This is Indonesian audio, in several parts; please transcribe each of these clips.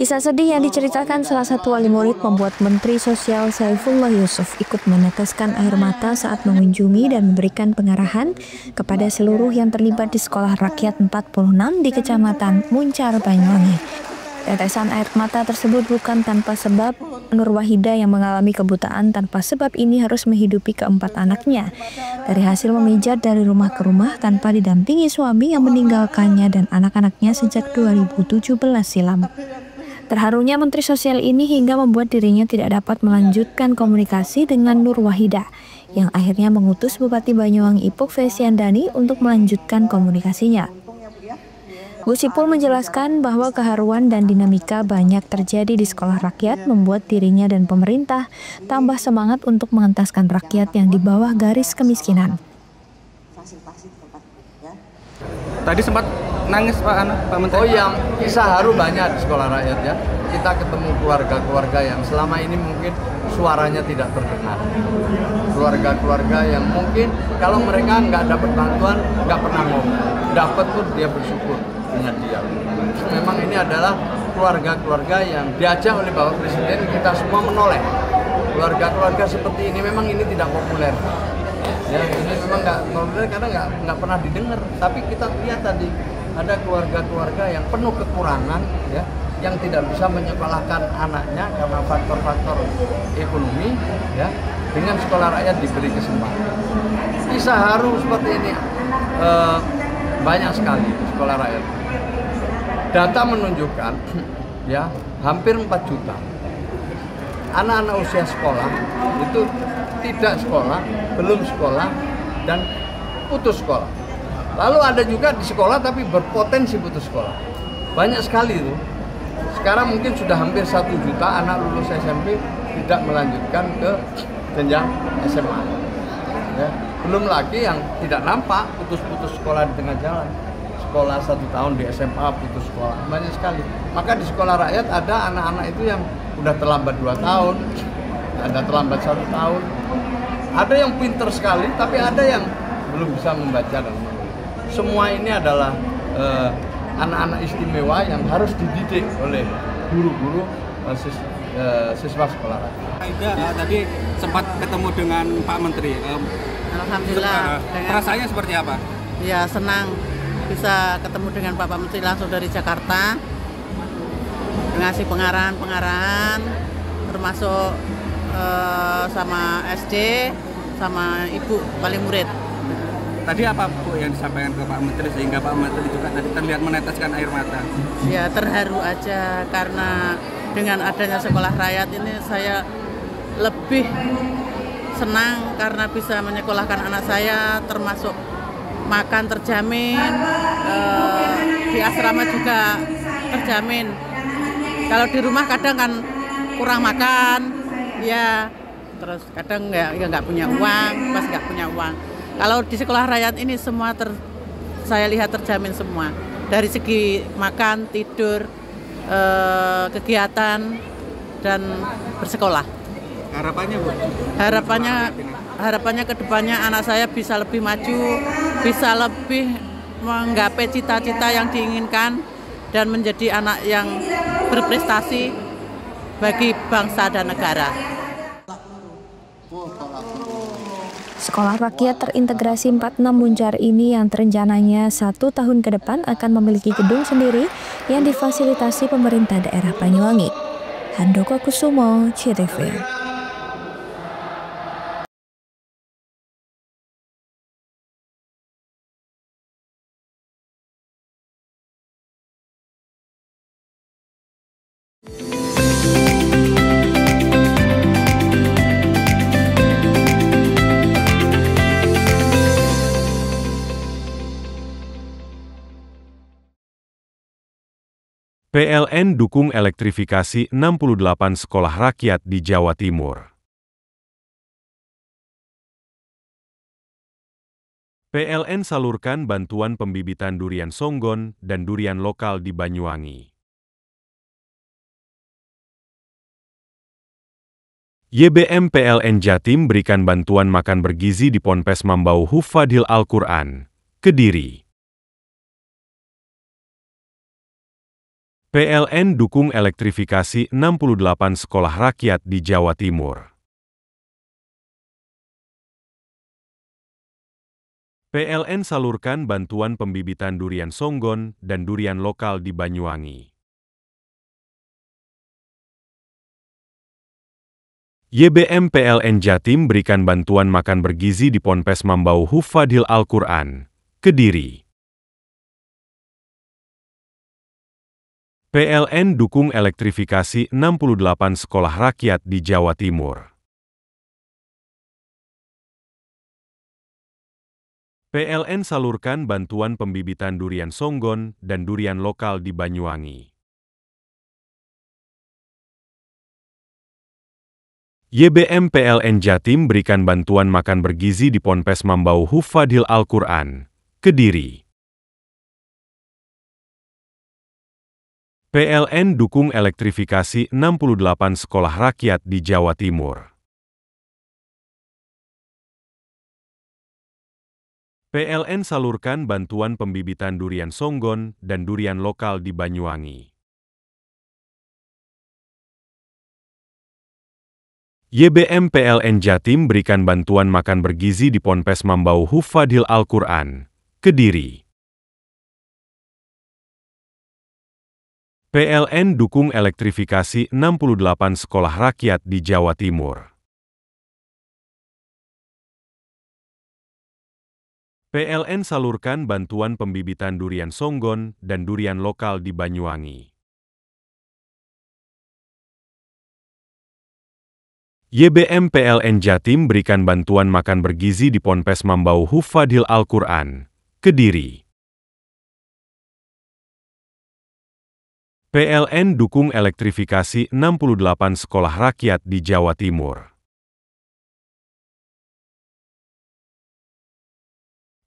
Kisah sedih yang diceritakan salah satu wali murid membuat Menteri Sosial Saifullah Yusuf ikut meneteskan air mata saat mengunjungi dan memberikan pengarahan kepada seluruh yang terlibat di Sekolah Rakyat 46 di Kecamatan Muncar, Banyuwangi. Tetesan air mata tersebut bukan tanpa sebab. Nur Wahida yang mengalami kebutaan tanpa sebab ini harus menghidupi keempat anaknya. Dari hasil memijat dari rumah ke rumah tanpa didampingi suami yang meninggalkannya dan anak-anaknya sejak 2017 silam. Terharunya Menteri Sosial ini hingga membuat dirinya tidak dapat melanjutkan komunikasi dengan Nur Wahida, yang akhirnya mengutus Bupati Banyuwangi Ipuk Fesyandani untuk melanjutkan komunikasinya. Gus Ipul menjelaskan bahwa keharuan dan dinamika banyak terjadi di sekolah rakyat membuat dirinya dan pemerintah tambah semangat untuk mengentaskan rakyat yang di bawah garis kemiskinan. Tadi sempat nangis Pak Menteri. Oh, yang kisah haru banyak di sekolah rakyat ya. Kita ketemu keluarga-keluarga yang selama ini mungkin suaranya tidak terdengar. Keluarga-keluarga yang mungkin kalau mereka nggak dapat bantuan, nggak pernah ngomong. Dapat pun dia bersyukur dengan dia. Memang ini adalah keluarga-keluarga yang diajak oleh Bapak Presiden, kita semua menoleh. Keluarga-keluarga seperti ini memang ini tidak populer. Ya, ini memang nggak populer karena nggak pernah didengar. Tapi kita lihat tadi ada keluarga-keluarga yang penuh kekurangan, ya, yang tidak bisa menyekolahkan anaknya karena faktor-faktor ekonomi, ya, dengan sekolah rakyat diberi kesempatan. Kisah haru seperti ini banyak sekali di sekolah rakyat. Data menunjukkan, ya, hampir 4 juta anak-anak usia sekolah itu tidak sekolah, belum sekolah, dan putus sekolah. Lalu ada juga di sekolah tapi berpotensi putus sekolah. Banyak sekali itu. Sekarang mungkin sudah hampir 1 juta anak lulus SMP tidak melanjutkan ke jenjang SMA. Ya. Belum lagi yang tidak nampak putus-putus sekolah di tengah jalan. Sekolah 1 tahun di SMA putus sekolah. Banyak sekali. Maka di sekolah rakyat ada anak-anak itu yang udah terlambat 2 tahun, ada terlambat 1 tahun. Ada yang pinter sekali, tapi ada yang belum bisa membaca dan menulis. Semua ini adalah anak-anak istimewa yang harus dididik oleh guru-guru siswa sekolah rakyat. Tadi sempat ketemu dengan Pak Menteri. Alhamdulillah. Perasaannya seperti apa? Ya, senang bisa ketemu dengan Bapak Menteri langsung dari Jakarta, ngasih pengarahan termasuk sama SD sama Ibu wali murid. Tadi apa Bu yang disampaikan ke Pak Menteri sehingga Pak Menteri juga tadi terlihat meneteskan air mata? Ya, terharu aja karena dengan adanya sekolah rakyat ini saya lebih senang karena bisa menyekolahkan anak saya, termasuk makan terjamin, di asrama juga terjamin. Kalau di rumah kadang kan kurang makan, ya, terus kadang nggak punya uang, pas nggak punya uang. Kalau di sekolah rakyat ini semua saya lihat terjamin semua. Dari segi makan, tidur, kegiatan, dan bersekolah. Harapannya Bu? Harapannya ke depannya anak saya bisa lebih maju, bisa lebih menggapai cita-cita yang diinginkan, dan menjadi anak yang berprestasi bagi bangsa dan negara. Sekolah Rakyat Terintegrasi 46 Muncar ini yang rencananya 1 tahun ke depan akan memiliki gedung sendiri yang difasilitasi pemerintah daerah Banyuwangi. Handoko Kusumo, CTV. PLN dukung elektrifikasi 68 sekolah rakyat di Jawa Timur. PLN salurkan bantuan pembibitan durian songgon dan durian lokal di Banyuwangi. YBM PLN Jatim berikan bantuan makan bergizi di Ponpes Mambau Hufadhil Al-Quran, Kediri. PLN dukung elektrifikasi 68 sekolah rakyat di Jawa Timur. PLN salurkan bantuan pembibitan durian Songgon dan durian lokal di Banyuwangi. YBM PLN Jatim berikan bantuan makan bergizi di Ponpes Mambau Hufadhil Al-Quran, Kediri. PLN dukung elektrifikasi 68 sekolah rakyat di Jawa Timur. PLN salurkan bantuan pembibitan durian Songgon dan durian lokal di Banyuwangi. YBM PLN Jatim berikan bantuan makan bergizi di Ponpes Mambau Hufadhil Al-Quran, Kediri. PLN dukung elektrifikasi 68 sekolah rakyat di Jawa Timur. PLN salurkan bantuan pembibitan durian Songgon dan durian lokal di Banyuwangi. YBM PLN Jatim berikan bantuan makan bergizi di Ponpes Mambau Hufadhil Al-Quran, Kediri. PLN dukung elektrifikasi 68 sekolah rakyat di Jawa Timur. PLN salurkan bantuan pembibitan durian Songgon dan durian lokal di Banyuwangi. YBM PLN Jatim berikan bantuan makan bergizi di Ponpes Mambau Hufadhil Al-Quran, Kediri. PLN dukung elektrifikasi 68 sekolah rakyat di Jawa Timur.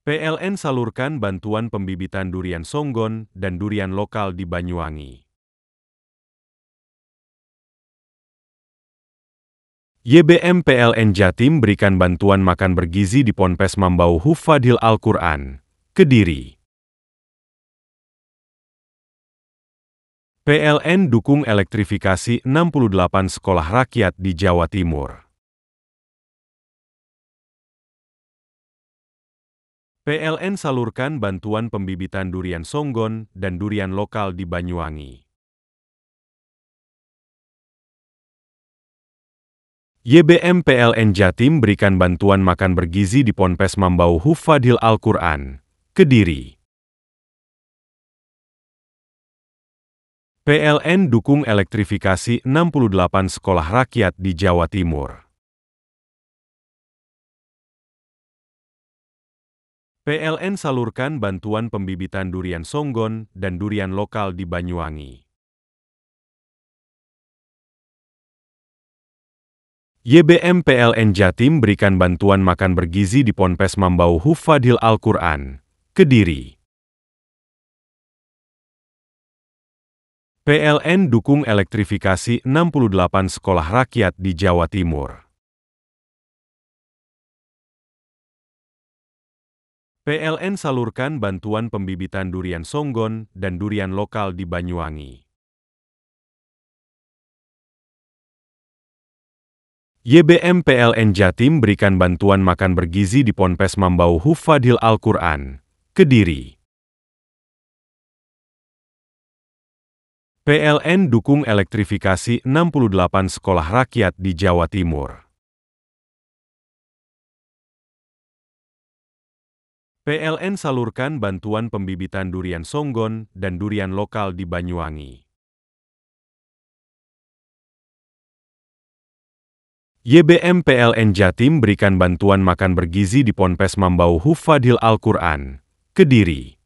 PLN salurkan bantuan pembibitan durian Songgon dan durian lokal di Banyuwangi. YBM PLN Jatim berikan bantuan makan bergizi di Ponpes Mambau Hufadhil Al-Quran, Kediri. PLN dukung elektrifikasi 68 sekolah rakyat di Jawa Timur. PLN salurkan bantuan pembibitan durian Songgon dan durian lokal di Banyuwangi. YBM PLN Jatim berikan bantuan makan bergizi di Ponpes Mambau Hufadhil Al-Quran, Kediri. PLN dukung elektrifikasi 68 sekolah rakyat di Jawa Timur. PLN salurkan bantuan pembibitan durian Songgon dan durian lokal di Banyuwangi. YBM PLN Jatim berikan bantuan makan bergizi di Ponpes Mambau Hufadhil Al-Quran, Kediri. PLN dukung elektrifikasi 68 sekolah rakyat di Jawa Timur. PLN salurkan bantuan pembibitan durian Songgon dan durian lokal di Banyuwangi. YBM PLN Jatim berikan bantuan makan bergizi di Ponpes Mambau Hufadhil Al-Quran, Kediri. PLN dukung elektrifikasi 68 sekolah rakyat di Jawa Timur. PLN salurkan bantuan pembibitan durian Songgon dan durian lokal di Banyuwangi. YBM PLN Jatim berikan bantuan makan bergizi di Ponpes Mambau Hufadhil Al-Quran, Kediri.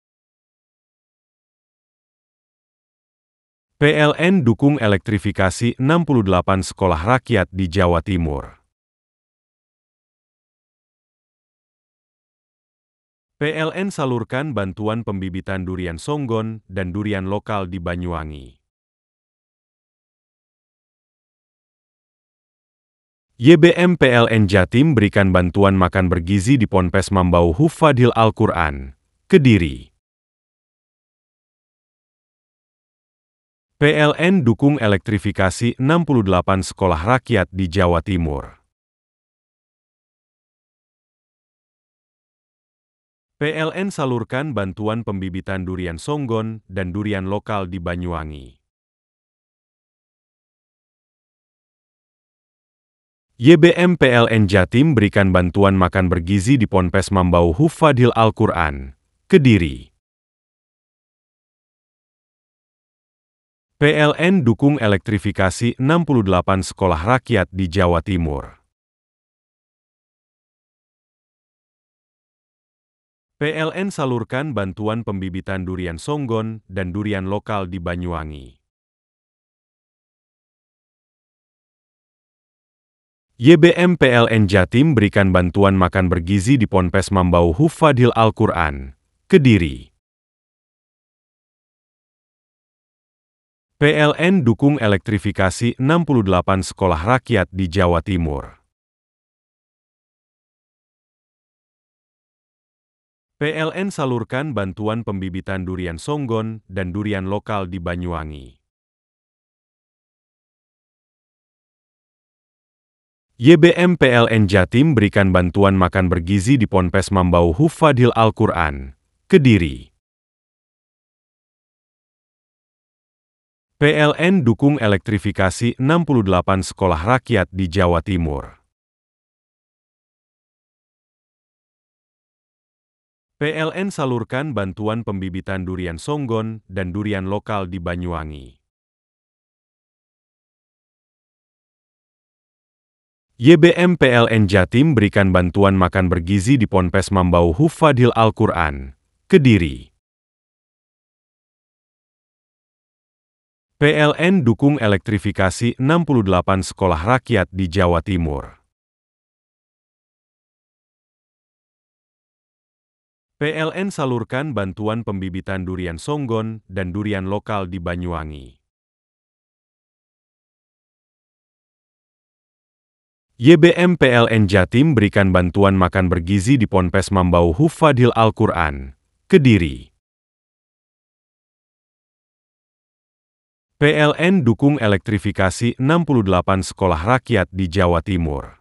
PLN dukung elektrifikasi 68 sekolah rakyat di Jawa Timur. PLN salurkan bantuan pembibitan durian Songgon dan durian lokal di Banyuwangi. YBM PLN Jatim berikan bantuan makan bergizi di Ponpes Mambau Hufadhil Al-Quran, Kediri. PLN dukung elektrifikasi 68 sekolah rakyat di Jawa Timur. PLN salurkan bantuan pembibitan durian songgon dan durian lokal di Banyuwangi. YBM PLN Jatim berikan bantuan makan bergizi di Ponpes Mambau Hufadhil Al-Quran, Kediri. PLN dukung elektrifikasi 68 sekolah rakyat di Jawa Timur. PLN salurkan bantuan pembibitan durian songgon dan durian lokal di Banyuwangi. YBM PLN Jatim berikan bantuan makan bergizi di Ponpes Mambau Hufadhil Al-Quran, Kediri. PLN dukung elektrifikasi 68 sekolah rakyat di Jawa Timur. PLN salurkan bantuan pembibitan durian songgon dan durian lokal di Banyuwangi. YBM PLN Jatim berikan bantuan makan bergizi di Ponpes Mambau Hufadhil Al-Quran, Kediri. PLN dukung elektrifikasi 68 sekolah rakyat di Jawa Timur. PLN salurkan bantuan pembibitan durian songgon dan durian lokal di Banyuwangi. YBM PLN Jatim berikan bantuan makan bergizi di Ponpes Mambau Hufadhil Al-Quran, Kediri. PLN dukung elektrifikasi 68 sekolah rakyat di Jawa Timur. PLN salurkan bantuan pembibitan durian songgon dan durian lokal di Banyuwangi. YBM PLN Jatim berikan bantuan makan bergizi di Ponpes Mambau Hufadhil Al-Quran, Kediri. PLN dukung elektrifikasi 68 sekolah rakyat di Jawa Timur.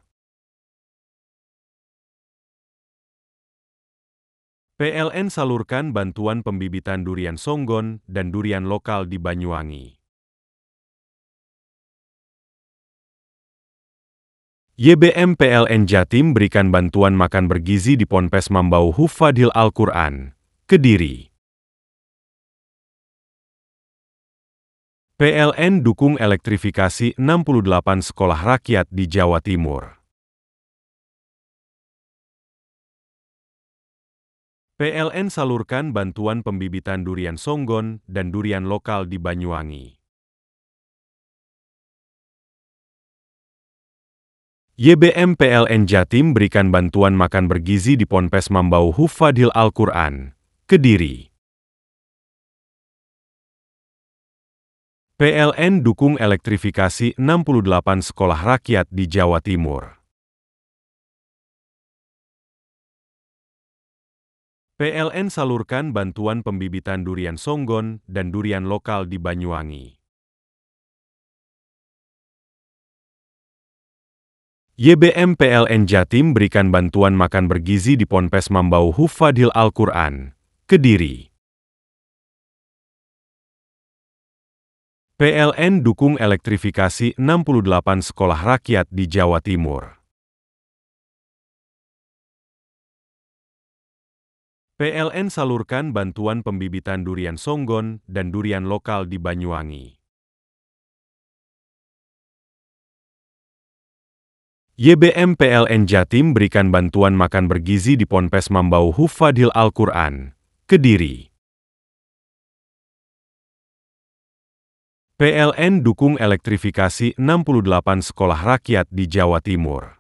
PLN salurkan bantuan pembibitan durian songgon dan durian lokal di Banyuwangi. YBM PLN Jatim berikan bantuan makan bergizi di Ponpes Mambau Hufadhil Al-Quran, Kediri. PLN dukung elektrifikasi 68 sekolah rakyat di Jawa Timur. PLN salurkan bantuan pembibitan durian songgon dan durian lokal di Banyuwangi. YBM PLN Jatim berikan bantuan makan bergizi di Ponpes Mambau Hufadhil Al-Quran, Kediri. PLN dukung elektrifikasi 68 sekolah rakyat di Jawa Timur. PLN salurkan bantuan pembibitan durian songgon dan durian lokal di Banyuwangi. YBM PLN Jatim berikan bantuan makan bergizi di Ponpes Mambau Hufadhil Al-Quran, Kediri. PLN dukung elektrifikasi 68 sekolah rakyat di Jawa Timur. PLN salurkan bantuan pembibitan durian songgon dan durian lokal di Banyuwangi. YBM PLN Jatim berikan bantuan makan bergizi di Ponpes Mambau Hufadhil Al-Quran, Kediri. PLN dukung elektrifikasi 68 sekolah rakyat di Jawa Timur.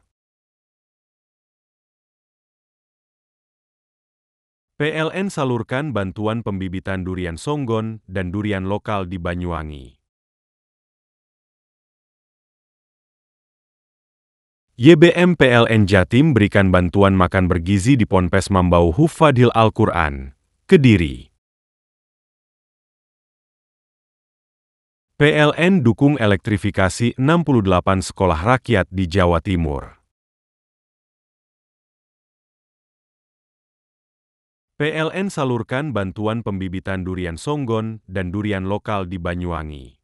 PLN salurkan bantuan pembibitan durian songgon dan durian lokal di Banyuwangi. YBM PLN Jatim berikan bantuan makan bergizi di Ponpes Mambau Hufadhil Al-Quran, Kediri. PLN dukung elektrifikasi 68 sekolah rakyat di Jawa Timur. PLN salurkan bantuan pembibitan durian songgon dan durian lokal di Banyuwangi.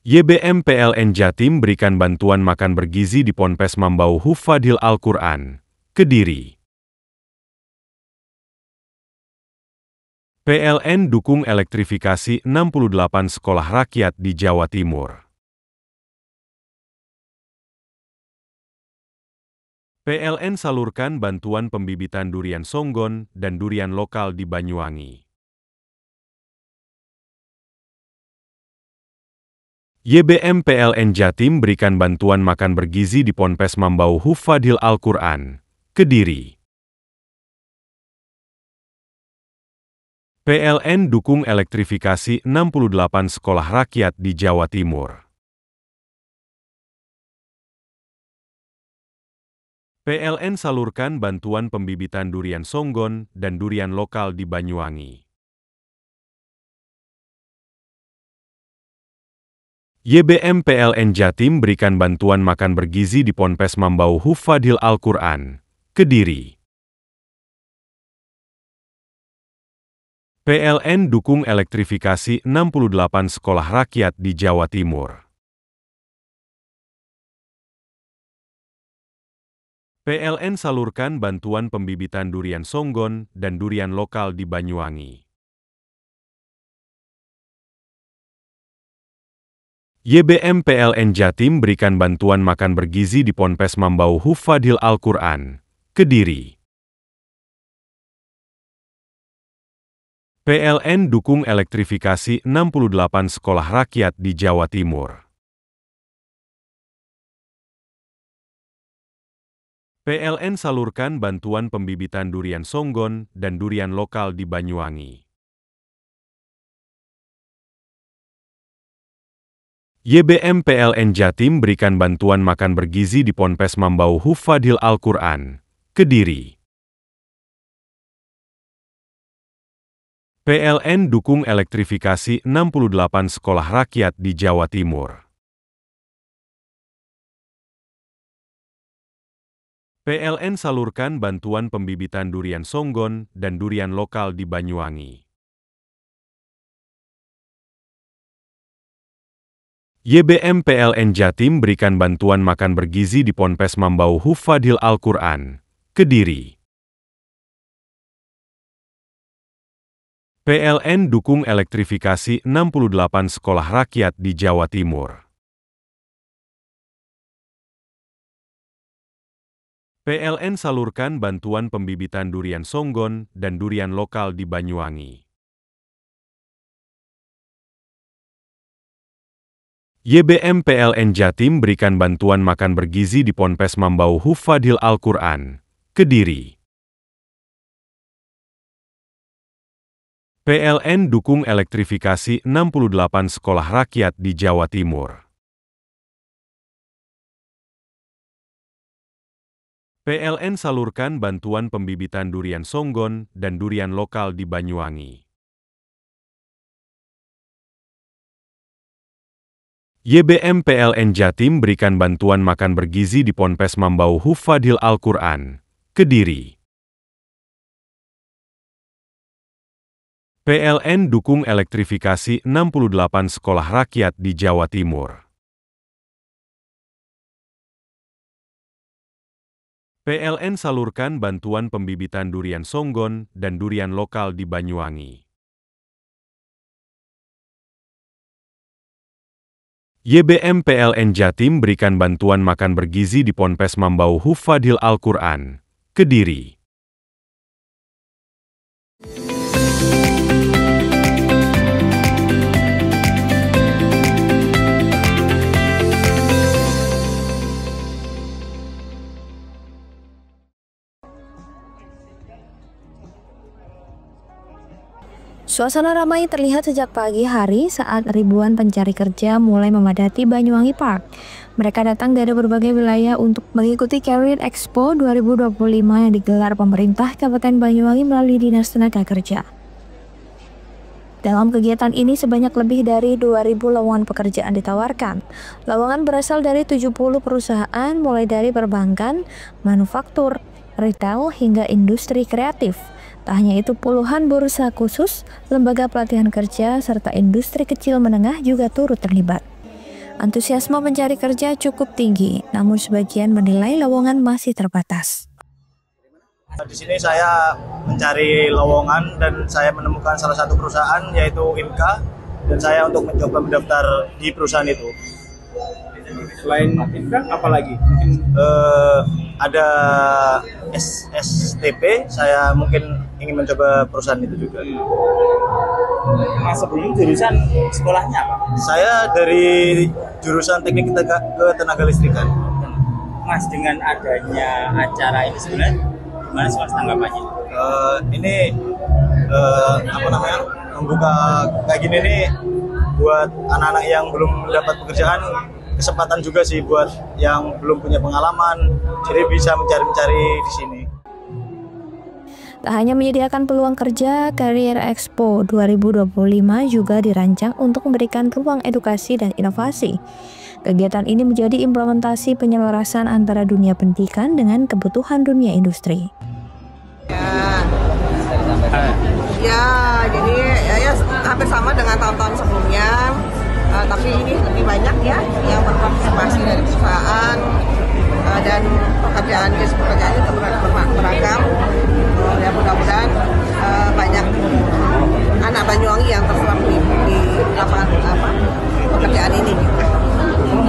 YBM PLN Jatim berikan bantuan makan bergizi di Ponpes Mambau Hufadhil Al-Quran, Kediri. PLN dukung elektrifikasi 68 sekolah rakyat di Jawa Timur. PLN salurkan bantuan pembibitan durian songgon dan durian lokal di Banyuwangi. YBM PLN Jatim berikan bantuan makan bergizi di Ponpes Mambau Hufadhil Al-Quran, Kediri. PLN dukung elektrifikasi 68 sekolah rakyat di Jawa Timur. PLN salurkan bantuan pembibitan durian songgon dan durian lokal di Banyuwangi. YBM PLN Jatim berikan bantuan makan bergizi di Ponpes Mambau Hufadhil Al-Quran, Kediri. PLN dukung elektrifikasi 68 sekolah rakyat di Jawa Timur. PLN salurkan bantuan pembibitan durian songgon dan durian lokal di Banyuwangi. YBM PLN Jatim berikan bantuan makan bergizi di Ponpes Mambau Hufadhil Al-Quran, Kediri. PLN dukung elektrifikasi 68 sekolah rakyat di Jawa Timur. PLN salurkan bantuan pembibitan durian songgon dan durian lokal di Banyuwangi. YBM PLN Jatim berikan bantuan makan bergizi di Ponpes Mambau Hufadhil Al-Quran, Kediri. PLN dukung elektrifikasi 68 sekolah rakyat di Jawa Timur. PLN salurkan bantuan pembibitan durian songgon dan durian lokal di Banyuwangi. YBM PLN Jatim berikan bantuan makan bergizi di Ponpes Mambau Hufadhil Al-Quran, Kediri. PLN dukung elektrifikasi 68 sekolah rakyat di Jawa Timur. PLN salurkan bantuan pembibitan durian songgon dan durian lokal di Banyuwangi. YBM PLN Jatim berikan bantuan makan bergizi di Ponpes Mambau Hufadhil Al-Quran, Kediri. PLN dukung elektrifikasi 68 sekolah rakyat di Jawa Timur. PLN salurkan bantuan pembibitan durian songgon dan durian lokal di Banyuwangi. YBM PLN Jatim berikan bantuan makan bergizi di Ponpes Mambau Hufadhil Al-Quran, Kediri. PLN dukung elektrifikasi 68 sekolah rakyat di Jawa Timur. PLN salurkan bantuan pembibitan durian songgon dan durian lokal di Banyuwangi. YBM PLN Jatim berikan bantuan makan bergizi di Ponpes Mambau Hufadhil Al-Quran, Kediri. Suasana ramai terlihat sejak pagi hari saat ribuan pencari kerja mulai memadati Banyuwangi Park. Mereka datang dari berbagai wilayah untuk mengikuti Career Expo 2025 yang digelar pemerintah Kabupaten Banyuwangi melalui Dinas Tenaga Kerja. Dalam kegiatan ini sebanyak lebih dari 2.000 lowongan pekerjaan ditawarkan. Lowongan berasal dari 70 perusahaan mulai dari perbankan, manufaktur, retail hingga industri kreatif. Tak hanya itu, puluhan bursa khusus, lembaga pelatihan kerja, serta industri kecil menengah juga turut terlibat. Antusiasme mencari kerja cukup tinggi, namun sebagian menilai lowongan masih terbatas. Di sini saya mencari lowongan dan saya menemukan salah satu perusahaan yaitu Inka, dan saya untuk mencoba mendaftar di perusahaan itu. Selain Inka, apa lagi? Ada STP, saya mungkin ingin mencoba perusahaan itu juga. Mas, sebelum jurusan sekolahnya apa? Saya dari jurusan teknik ketenaga listrikan. Mas, dengan adanya acara ini sebenarnya gimana sih Mas tanggapannya? Ini membuka kayak gini nih buat anak-anak yang belum mendapat pekerjaan, kesempatan juga sih buat yang belum punya pengalaman, jadi bisa mencari-mencari di sini. Tak hanya menyediakan peluang kerja, Career Expo 2025 juga dirancang untuk memberikan ruang edukasi dan inovasi. Kegiatan ini menjadi implementasi penyelarasan antara dunia pendidikan dengan kebutuhan dunia industri. Jadi hampir sama dengan tahun-tahun sebelumnya, tapi ini lebih banyak ya yang berpartisipasi dari perusahaan, dan pekerjaan itu beragam. Ya, mudah-mudahan banyak anak Banyuwangi yang terserap di lapangan pekerjaan ini.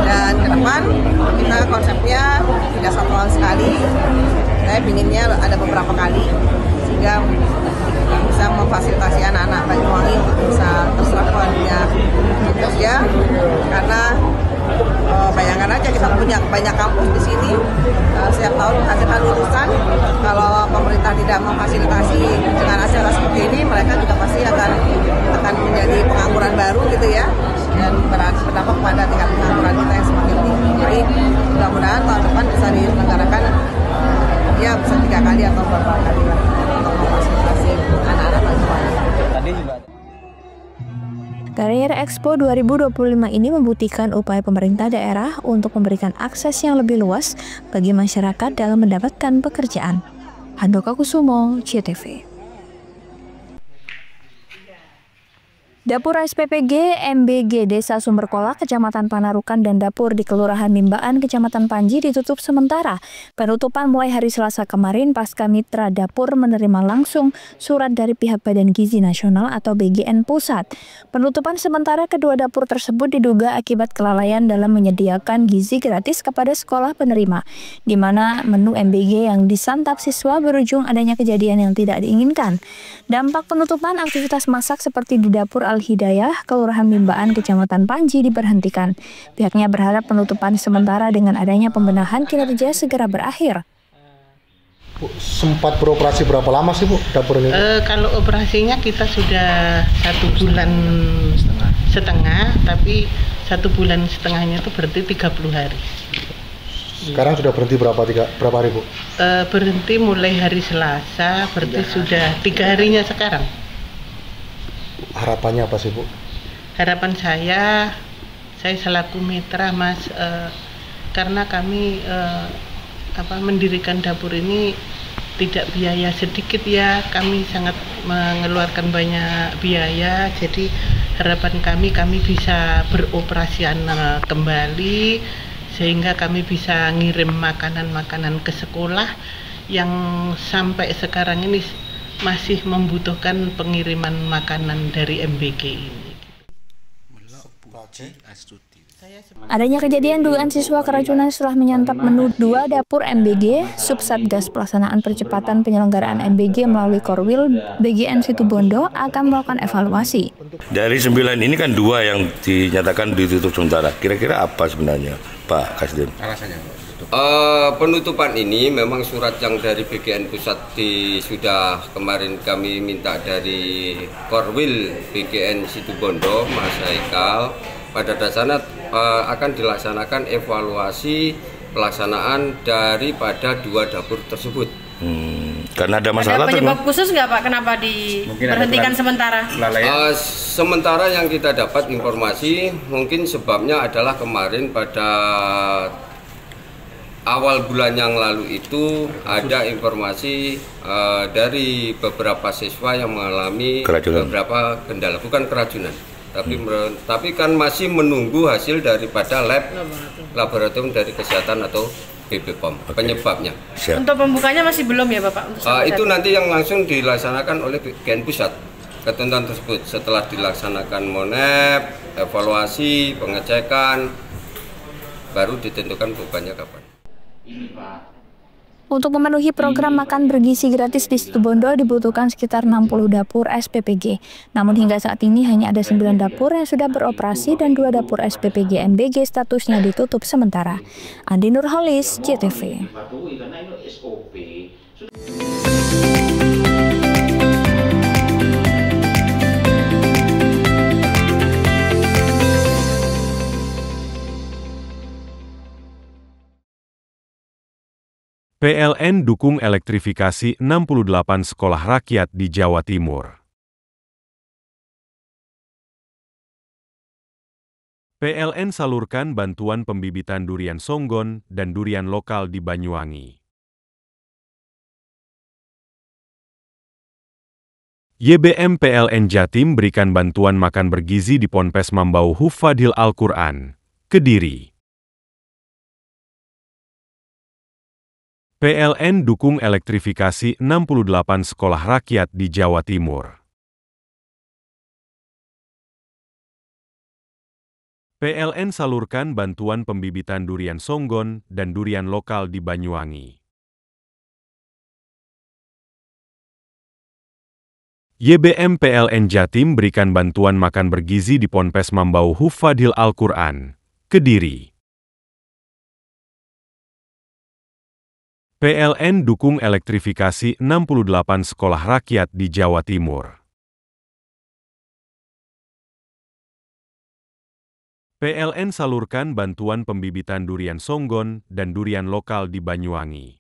Dan ke depan kita konsepnya tidak satu tahun sekali, saya pinginnya ada beberapa kali sehingga bisa memfasilitasi anak-anak Banyuwangi untuk bisa terserap dunia kerja. Karena bayangkan aja kita punya banyak kampus di sini, setiap tahun menghasilkan lulusan. Kalau pemerintah tidak memfasilitasi dengan hasil seperti ini, mereka juga pasti akan menjadi pengangguran baru gitu ya, dan berdampak pada tingkat pengangguran kita yang semakin tinggi. Jadi mudah-mudahan tahun depan bisa diselenggarakan ya bisa 3 kali atau beberapa kali lah untuk memfasilitasi anak-anak Banyuwangi. Tadi juga Career Expo 2025 ini membuktikan upaya pemerintah daerah untuk memberikan akses yang lebih luas bagi masyarakat dalam mendapatkan pekerjaan. Handoko Kusumo, CTV. Dapur SPPG MBG Desa Sumberkolak, Kecamatan Panarukan, dan dapur di Kelurahan Mimbaan, Kecamatan Panji ditutup sementara. Penutupan mulai hari Selasa kemarin pasca mitra dapur menerima langsung surat dari pihak Badan Gizi Nasional atau BGN Pusat. Penutupan sementara kedua dapur tersebut diduga akibat kelalaian dalam menyediakan gizi gratis kepada sekolah penerima, di mana menu MBG yang disantap siswa berujung adanya kejadian yang tidak diinginkan. Dampak penutupan aktivitas masak seperti di dapur Al-Hidayah, Kelurahan Mimbaan, Kecamatan Panji diberhentikan. Pihaknya berharap penutupan sementara dengan adanya pembenahan kinerja segera berakhir. Bu, sempat beroperasi berapa lama sih Bu dapur ini? Kalau operasinya kita sudah 1 bulan setengah, tapi 1 bulan setengahnya itu berarti 30 hari. Sekarang sudah berhenti berapa hari Bu? Berhenti mulai hari Selasa, berarti sudah 3 harinya sekarang. Harapannya apa sih Bu? Harapan saya selaku mitra Mas, karena kami mendirikan dapur ini tidak biaya sedikit ya, kami sangat mengeluarkan banyak biaya, jadi harapan kami bisa beroperasional kembali sehingga kami bisa ngirim makanan-makanan ke sekolah yang sampai sekarang ini masih membutuhkan pengiriman makanan dari MBG ini. Adanya kejadian dugaan siswa keracunan setelah menyantap menu 2 dapur MBG, Subsatgas Pelaksanaan Percepatan Penyelenggaraan MBG melalui Korwil BGN Situbondo akan melakukan evaluasi. Dari 9 ini kan 2 yang dinyatakan ditutup sementara. Kira-kira apa sebenarnya Pak Kasdim? Alasannya? Penutupan ini memang surat yang dari BGN Pusat sudah kemarin kami minta dari Korwil BGN Situbondo, Mas Haikal. Pada dasarnya akan dilaksanakan evaluasi pelaksanaan daripada 2 dapur tersebut. Karena ada masalah. Ada penyebab khusus nggak Pak? Kenapa diberhentikan sementara? Sementara yang kita dapat informasi, mungkin sebabnya adalah kemarin pada awal bulan yang lalu itu ada informasi dari beberapa siswa yang mengalami beberapa kendala, bukan keracunan, tapi kan masih menunggu hasil daripada laboratorium dari kesehatan atau BPOM penyebabnya. Untuk pembukanya masih belum ya Bapak? Itu nanti yang langsung dilaksanakan oleh BKN Pusat. Ketentuan tersebut setelah dilaksanakan monep, evaluasi, pengecekan, baru ditentukan bukannya kapan. Untuk memenuhi program makan bergizi gratis di Situbondo dibutuhkan sekitar 60 dapur SPPG. Namun hingga saat ini hanya ada 9 dapur yang sudah beroperasi dan 2 dapur SPPG MBG statusnya ditutup sementara. Andi Nurholis, JTV. PLN dukung elektrifikasi 68 sekolah rakyat di Jawa Timur. PLN salurkan bantuan pembibitan durian songgon dan durian lokal di Banyuwangi. YBM PLN Jatim berikan bantuan makan bergizi di Ponpes Mambau Hufadhil Al-Quran, Kediri. PLN dukung elektrifikasi 68 sekolah rakyat di Jawa Timur. PLN salurkan bantuan pembibitan durian songgon dan durian lokal di Banyuwangi. YBM PLN Jatim berikan bantuan makan bergizi di Ponpes Mambau Hufadhil Al-Quran, Kediri. PLN dukung elektrifikasi 68 sekolah rakyat di Jawa Timur. PLN salurkan bantuan pembibitan durian songgon dan durian lokal di Banyuwangi.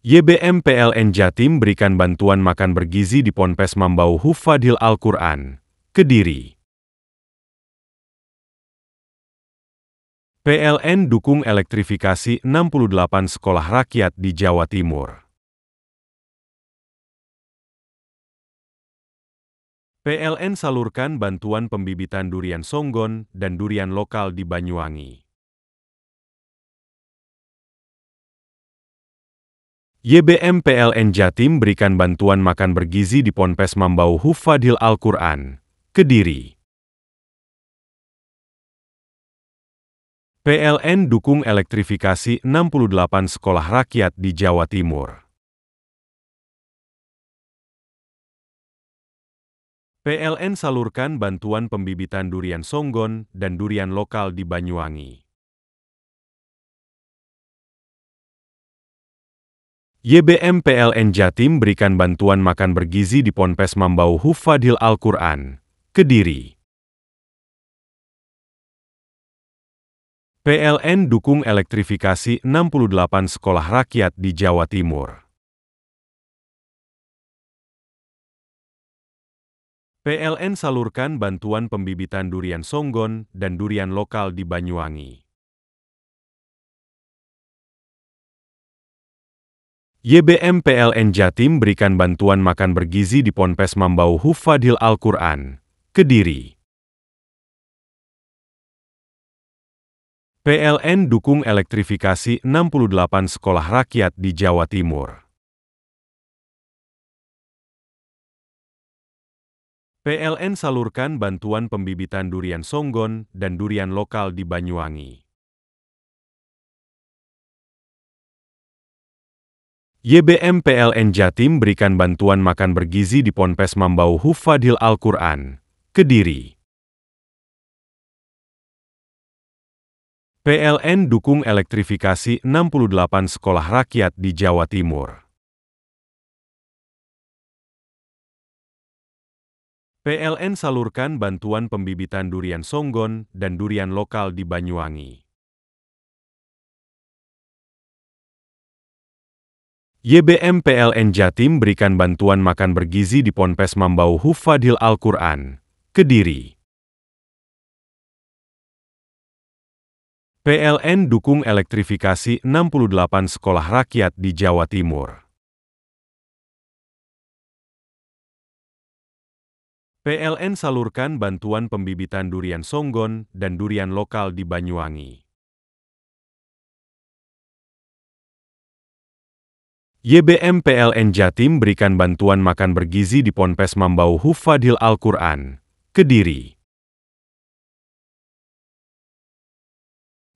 YBM PLN Jatim berikan bantuan makan bergizi di Ponpes Mambau Hufadhil Al-Quran, Kediri. PLN dukung elektrifikasi 68 sekolah rakyat di Jawa Timur. PLN salurkan bantuan pembibitan durian songgon dan durian lokal di Banyuwangi. YBM PLN Jatim berikan bantuan makan bergizi di Ponpes Mambau Hufadhil Al-Quran, Kediri. PLN dukung elektrifikasi 68 sekolah rakyat di Jawa Timur. PLN salurkan bantuan pembibitan durian songgon dan durian lokal di Banyuwangi. YBM PLN Jatim berikan bantuan makan bergizi di Ponpes Mambau Hufadhil Al-Quran, Kediri. PLN dukung elektrifikasi 68 sekolah rakyat di Jawa Timur. PLN salurkan bantuan pembibitan durian songgon dan durian lokal di Banyuwangi. YBM PLN Jatim berikan bantuan makan bergizi di Ponpes Mambau Hufadhil Al-Quran, Kediri. PLN dukung elektrifikasi 68 sekolah rakyat di Jawa Timur. PLN salurkan bantuan pembibitan durian songgon dan durian lokal di Banyuwangi. YBM PLN Jatim berikan bantuan makan bergizi di Ponpes Mambau Hufadhil Al-Quran, Kediri. PLN dukung elektrifikasi 68 sekolah rakyat di Jawa Timur. PLN salurkan bantuan pembibitan durian songgon dan durian lokal di Banyuwangi. YBM PLN Jatim berikan bantuan makan bergizi di Ponpes Mambau Hufadhil Al-Quran, Kediri. PLN dukung elektrifikasi 68 sekolah rakyat di Jawa Timur. PLN salurkan bantuan pembibitan durian songgon dan durian lokal di Banyuwangi. YBM PLN Jatim berikan bantuan makan bergizi di Ponpes Mambau Hufadhil Al-Quran, Kediri.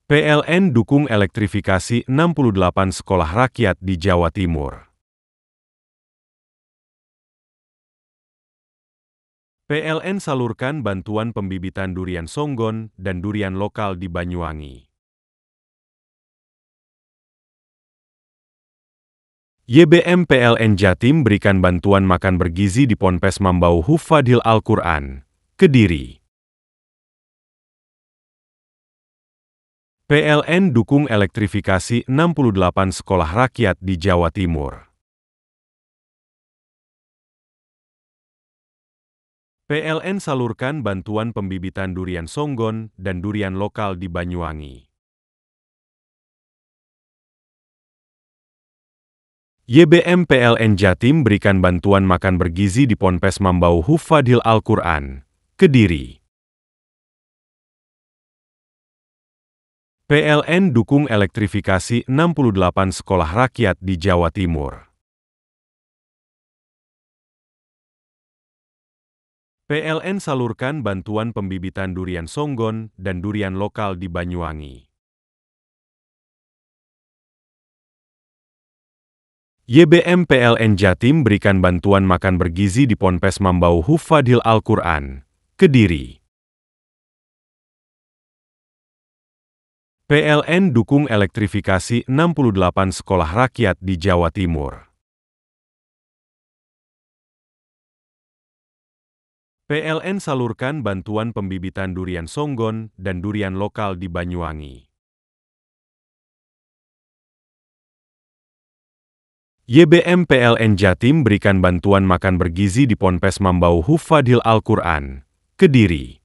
PLN dukung elektrifikasi 68 sekolah rakyat di Jawa Timur. PLN salurkan bantuan pembibitan durian songgon dan durian lokal di Banyuwangi. YBM PLN Jatim berikan bantuan makan bergizi di Ponpes Mambau Hufadhil Al-Quran, Kediri. PLN dukung elektrifikasi 68 sekolah rakyat di Jawa Timur. PLN salurkan bantuan pembibitan durian songgon dan durian lokal di Banyuwangi. YBM PLN Jatim berikan bantuan makan bergizi di Ponpes Mambau Hufadhil Al-Quran, Kediri. PLN dukung elektrifikasi 68 sekolah rakyat di Jawa Timur. PLN salurkan bantuan pembibitan durian songgon dan durian lokal di Banyuwangi. YBM PLN Jatim berikan bantuan makan bergizi di Ponpes Mambau Hufadhil Al-Quran, Kediri. PLN dukung elektrifikasi 68 sekolah rakyat di Jawa Timur. PLN salurkan bantuan pembibitan durian songgon dan durian lokal di Banyuwangi. YBM PLN Jatim berikan bantuan makan bergizi di Ponpes Mambau Hufadhil Al-Quran, Kediri.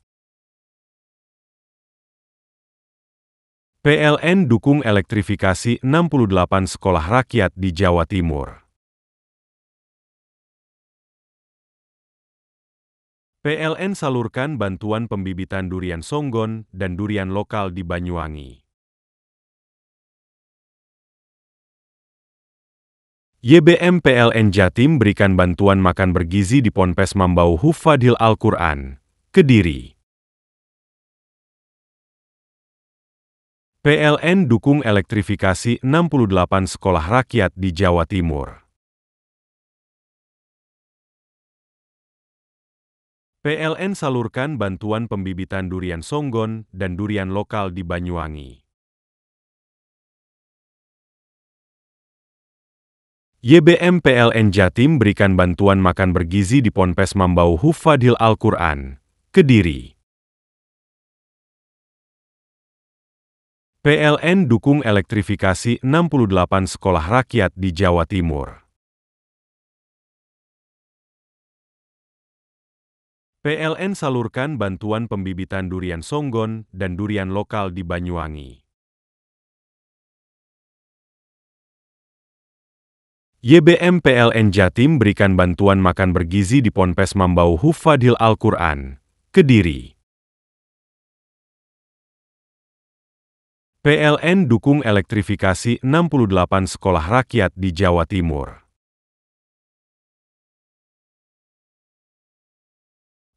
PLN dukung elektrifikasi 68 sekolah rakyat di Jawa Timur. PLN salurkan bantuan pembibitan durian songgon dan durian lokal di Banyuwangi. YBM PLN Jatim berikan bantuan makan bergizi di Ponpes Mambau Hufadhil Al-Quran, Kediri. PLN dukung elektrifikasi 68 sekolah rakyat di Jawa Timur. PLN salurkan bantuan pembibitan durian songgon dan durian lokal di Banyuwangi. YBM PLN Jatim berikan bantuan makan bergizi di Ponpes Mambau Hufadhil Al-Quran, Kediri. PLN dukung elektrifikasi 68 sekolah rakyat di Jawa Timur. PLN salurkan bantuan pembibitan durian songgon dan durian lokal di Banyuwangi. YBM PLN Jatim berikan bantuan makan bergizi di Ponpes Mambau Hufadhil Al-Quran, Kediri. PLN dukung elektrifikasi 68 sekolah rakyat di Jawa Timur.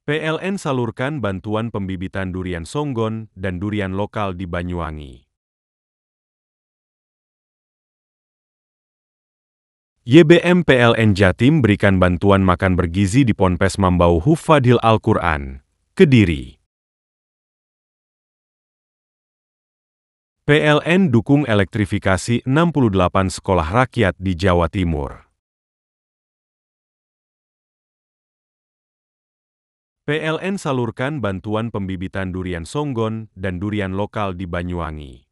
PLN salurkan bantuan pembibitan durian songgon dan durian lokal di Banyuwangi. YBM PLN Jatim berikan bantuan makan bergizi di Ponpes Mambau Hufadhil Al-Quran, Kediri. PLN dukung elektrifikasi 68 sekolah rakyat di Jawa Timur. PLN salurkan bantuan pembibitan durian songgon dan durian lokal di Banyuwangi.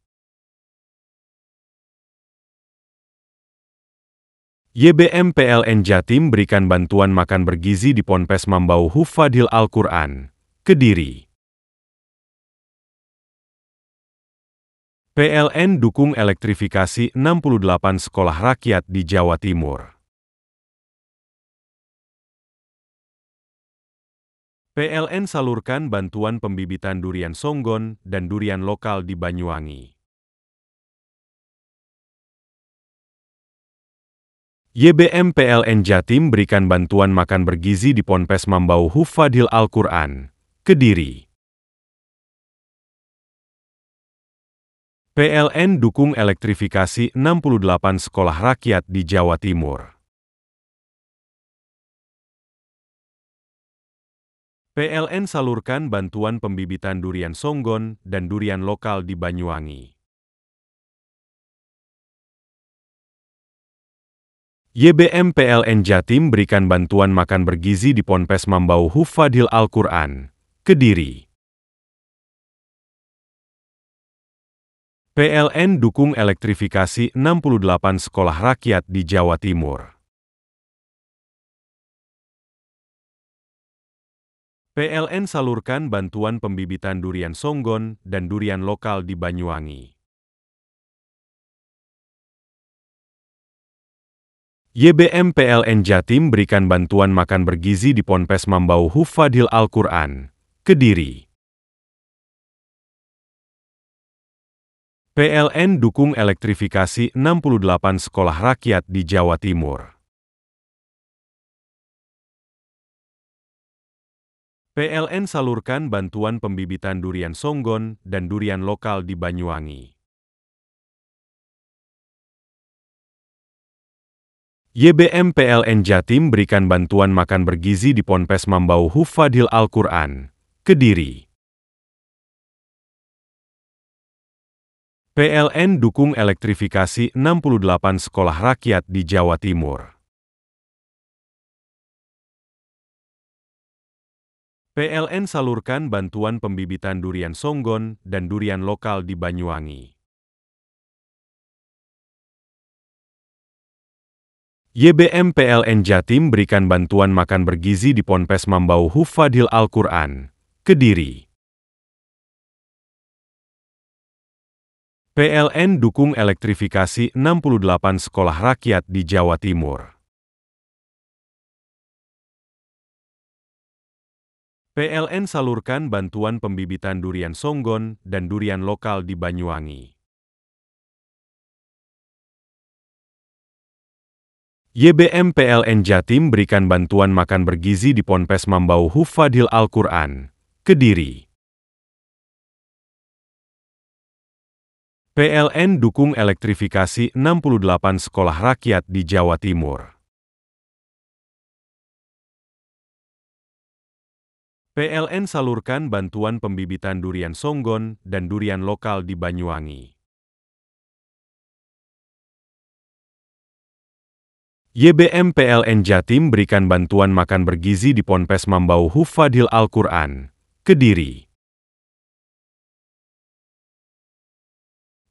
YBM PLN Jatim berikan bantuan makan bergizi di Ponpes Mambau Hufadhil Al-Quran, Kediri. PLN dukung elektrifikasi 68 sekolah rakyat di Jawa Timur. PLN salurkan bantuan pembibitan durian songgon dan durian lokal di Banyuwangi. YBM PLN Jatim berikan bantuan makan bergizi di Ponpes Mambau Hufadhil Al-Quran, Kediri. PLN dukung elektrifikasi 68 sekolah rakyat di Jawa Timur. PLN salurkan bantuan pembibitan durian songgon dan durian lokal di Banyuwangi. YBM PLN Jatim berikan bantuan makan bergizi di Ponpes Mambau Hufadhil Al-Quran, Kediri. PLN dukung elektrifikasi 68 sekolah rakyat di Jawa Timur. PLN salurkan bantuan pembibitan durian songgon dan durian lokal di Banyuwangi. YBM PLN Jatim berikan bantuan makan bergizi di Ponpes Mambau Hufadhil Al-Quran, Kediri. PLN dukung elektrifikasi 68 sekolah rakyat di Jawa Timur. PLN salurkan bantuan pembibitan durian songgon dan durian lokal di Banyuwangi. YBM PLN Jatim berikan bantuan makan bergizi di Ponpes Mambau Hufadhil Al-Quran, Kediri. PLN dukung elektrifikasi 68 sekolah rakyat di Jawa Timur. PLN salurkan bantuan pembibitan durian songgon dan durian lokal di Banyuwangi. YBM PLN Jatim berikan bantuan makan bergizi di Ponpes Mambau Hufadhil Al-Quran, Kediri. PLN dukung elektrifikasi 68 sekolah rakyat di Jawa Timur. PLN salurkan bantuan pembibitan durian songgon dan durian lokal di Banyuwangi. YBM PLN Jatim berikan bantuan makan bergizi di Ponpes Mambau Hufadhil Al-Quran, Kediri. PLN dukung elektrifikasi 68 sekolah rakyat di Jawa Timur. PLN salurkan bantuan pembibitan durian songgon dan durian lokal di Banyuwangi. YBM PLN Jatim berikan bantuan makan bergizi di Ponpes Mambau Hufadhil Al-Quran, Kediri.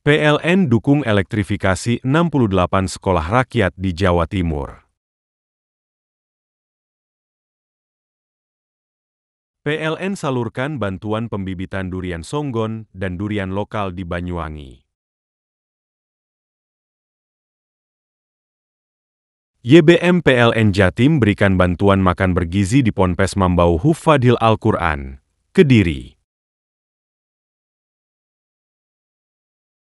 PLN dukung elektrifikasi 68 sekolah rakyat di Jawa Timur. PLN salurkan bantuan pembibitan durian songgon dan durian lokal di Banyuwangi. YBM PLN Jatim berikan bantuan makan bergizi di Ponpes Mambau Hufadhil Al-Quran, Kediri.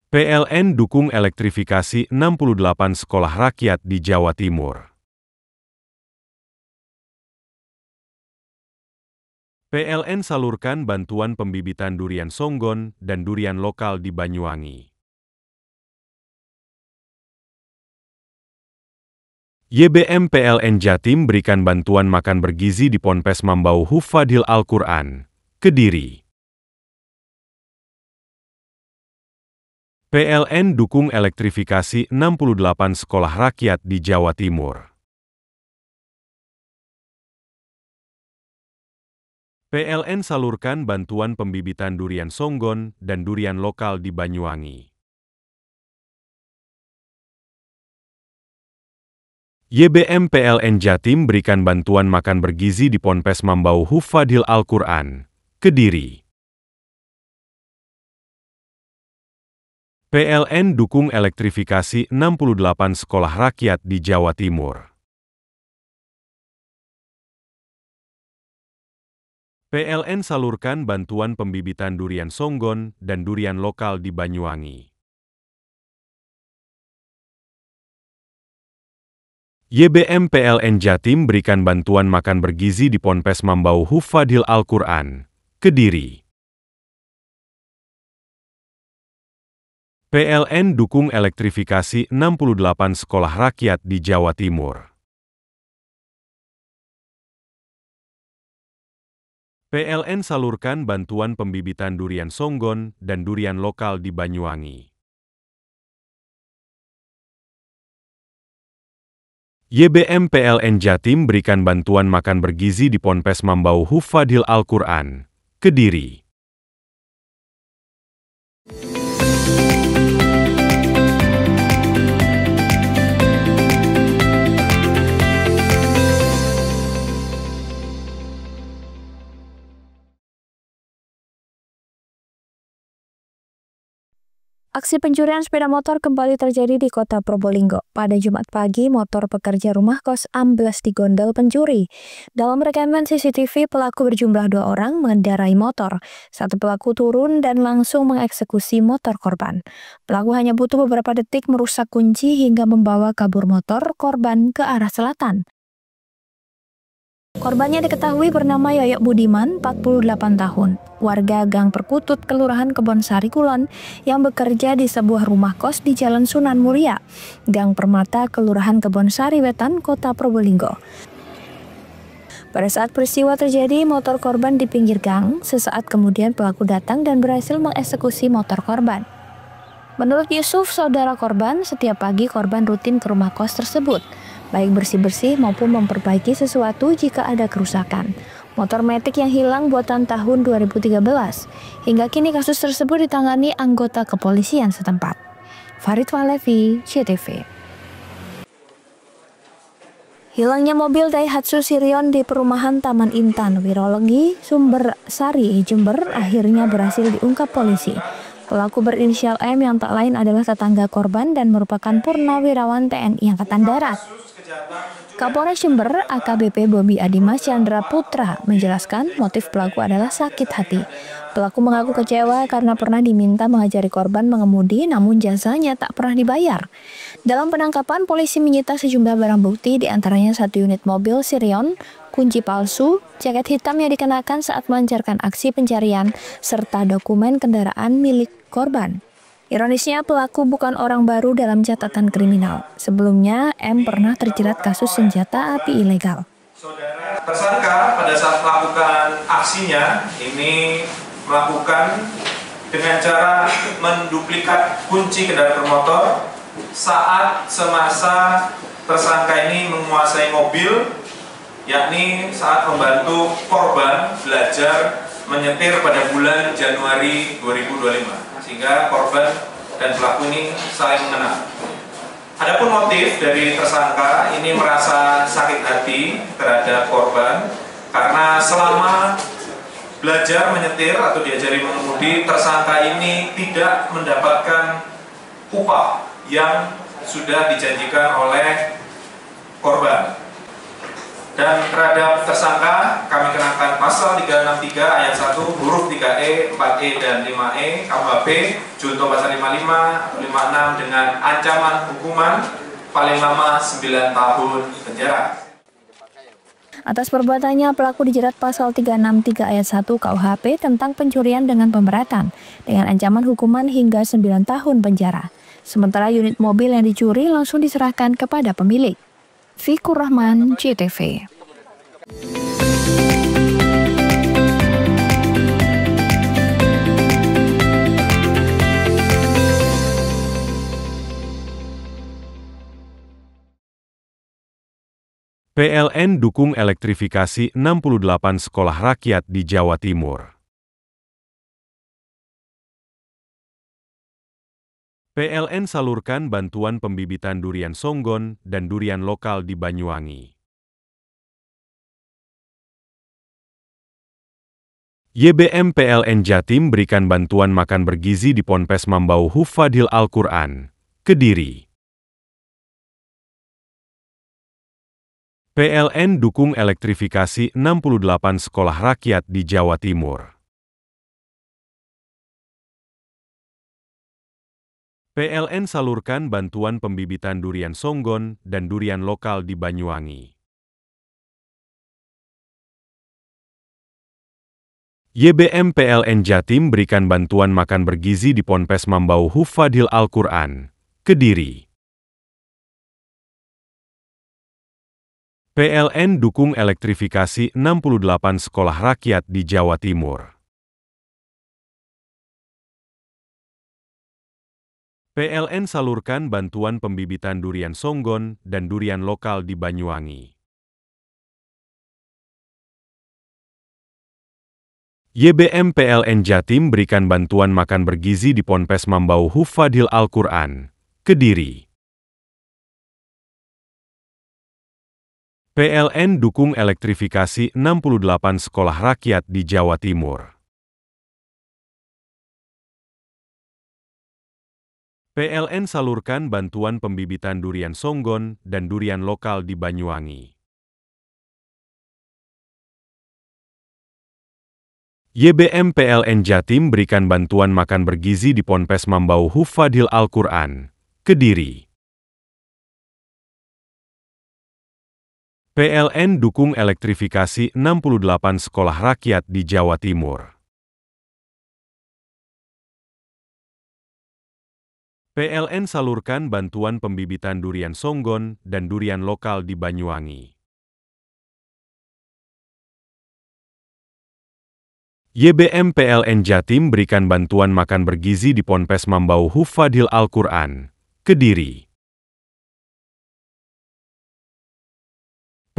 PLN dukung elektrifikasi 68 sekolah rakyat di Jawa Timur. PLN salurkan bantuan pembibitan durian songgon dan durian lokal di Banyuwangi. YBM PLN Jatim berikan bantuan makan bergizi di Ponpes Mambau Hufadhil Al-Quran, Kediri. PLN dukung elektrifikasi 68 sekolah rakyat di Jawa Timur. PLN salurkan bantuan pembibitan durian songgon dan durian lokal di Banyuwangi. YBM PLN Jatim berikan bantuan makan bergizi di Ponpes Mambau Hufadhil Al-Quran, Kediri. PLN dukung elektrifikasi 68 sekolah rakyat di Jawa Timur. PLN salurkan bantuan pembibitan durian songgon dan durian lokal di Banyuwangi. YBM PLN Jatim berikan bantuan makan bergizi di Ponpes Mambau Hufadhil Al-Quran, Kediri. PLN dukung elektrifikasi 68 sekolah rakyat di Jawa Timur. PLN salurkan bantuan pembibitan durian songgon dan durian lokal di Banyuwangi. YBM PLN Jatim berikan bantuan makan bergizi di Ponpes Mambau Hufadhil Al-Quran, Kediri. Aksi pencurian sepeda motor kembali terjadi di kota Probolinggo. Pada Jumat pagi, motor pekerja rumah kos ambles di gondol pencuri. Dalam rekaman CCTV, pelaku berjumlah 2 orang mengendarai motor. Satu pelaku turun dan langsung mengeksekusi motor korban. Pelaku hanya butuh beberapa detik merusak kunci hingga membawa kabur motor korban ke arah selatan. Korbannya diketahui bernama Yoyok Budiman, 48 tahun, warga Gang Perkutut, Kelurahan Kebonsari Kulon, yang bekerja di sebuah rumah kos di Jalan Sunan Muria, Gang Permata, Kelurahan Kebonsari Wetan, Kota Probolinggo. Pada saat peristiwa terjadi, motor korban di pinggir gang. Sesaat kemudian pelaku datang dan berhasil mengeksekusi motor korban. Menurut Yusuf, saudara korban, setiap pagi korban rutin ke rumah kos tersebut, baik bersih-bersih maupun memperbaiki sesuatu jika ada kerusakan. Motor Matic yang hilang buatan tahun 2013. Hingga kini kasus tersebut ditangani anggota kepolisian setempat. Farid Walevi, CTV. Hilangnya mobil Daihatsu Sirion di perumahan Taman Intan, Wirologi, Sumber Sari, Jember akhirnya berhasil diungkap polisi. Pelaku berinisial M yang tak lain adalah tetangga korban dan merupakan purnawirawan TNI Angkatan Darat. Kapolres Jember AKBP Bobi Adimas Chandra Putra menjelaskan motif pelaku adalah sakit hati. Pelaku mengaku kecewa karena pernah diminta mengajari korban mengemudi namun jasanya tak pernah dibayar. Dalam penangkapan, polisi menyita sejumlah barang bukti, diantaranya 1 unit mobil Sirion, kunci palsu, jaket hitam yang dikenakan saat melancarkan aksi pencarian, serta dokumen kendaraan milik korban. Ironisnya, pelaku bukan orang baru dalam catatan kriminal. Sebelumnya, M pernah terjerat kasus senjata api ilegal. Tersangka pada saat melakukan aksinya ini melakukan dengan cara menduplikat kunci kendaraan bermotor saat semasa tersangka ini menguasai mobil, yakni saat membantu korban belajar menyetir pada bulan Januari 2025. Sehingga korban dan pelaku ini saling mengenal. Adapun motif dari tersangka ini merasa sakit hati terhadap korban karena selama belajar menyetir atau diajari mengemudi, tersangka ini tidak mendapatkan upah yang sudah dijanjikan oleh korban. Dan terhadap tersangka kami kenakan pasal 363 ayat 1 huruf 3E, 4E, dan 5E KUHP junto pasal 55 atau 56 dengan ancaman hukuman paling lama 9 tahun penjara. Atas perbuatannya, pelaku dijerat pasal 363 ayat 1 KUHP tentang pencurian dengan pemberatan dengan ancaman hukuman hingga 9 tahun penjara. Sementara unit mobil yang dicuri langsung diserahkan kepada pemilik. Fikur Rahman, CTV. PLN dukung elektrifikasi 68 sekolah rakyat di Jawa Timur. PLN salurkan bantuan pembibitan durian Songgon dan durian lokal di Banyuwangi. YBM PLN Jatim berikan bantuan makan bergizi di Ponpes Mambau Hufadhil Al-Quran, Kediri. PLN dukung elektrifikasi 68 sekolah rakyat di Jawa Timur. PLN salurkan bantuan pembibitan durian Songgon dan durian lokal di Banyuwangi. YBM PLN Jatim berikan bantuan makan bergizi di Ponpes Mambau Hufadhil Al-Quran, Kediri. PLN dukung elektrifikasi 68 sekolah rakyat di Jawa Timur. PLN salurkan bantuan pembibitan durian Songgon dan durian lokal di Banyuwangi. YBM PLN Jatim berikan bantuan makan bergizi di Ponpes Mambau Hufadhil Al-Quran, Kediri. PLN dukung elektrifikasi 68 sekolah rakyat di Jawa Timur. PLN salurkan bantuan pembibitan durian Songgon dan durian lokal di Banyuwangi. YBM PLN Jatim berikan bantuan makan bergizi di Ponpes Mambau Hufadhil Al-Quran, Kediri. PLN dukung elektrifikasi 68 sekolah rakyat di Jawa Timur. PLN salurkan bantuan pembibitan durian Songgon dan durian lokal di Banyuwangi. YBM PLN Jatim berikan bantuan makan bergizi di Ponpes Mambau Hufadhil Al-Quran, Kediri.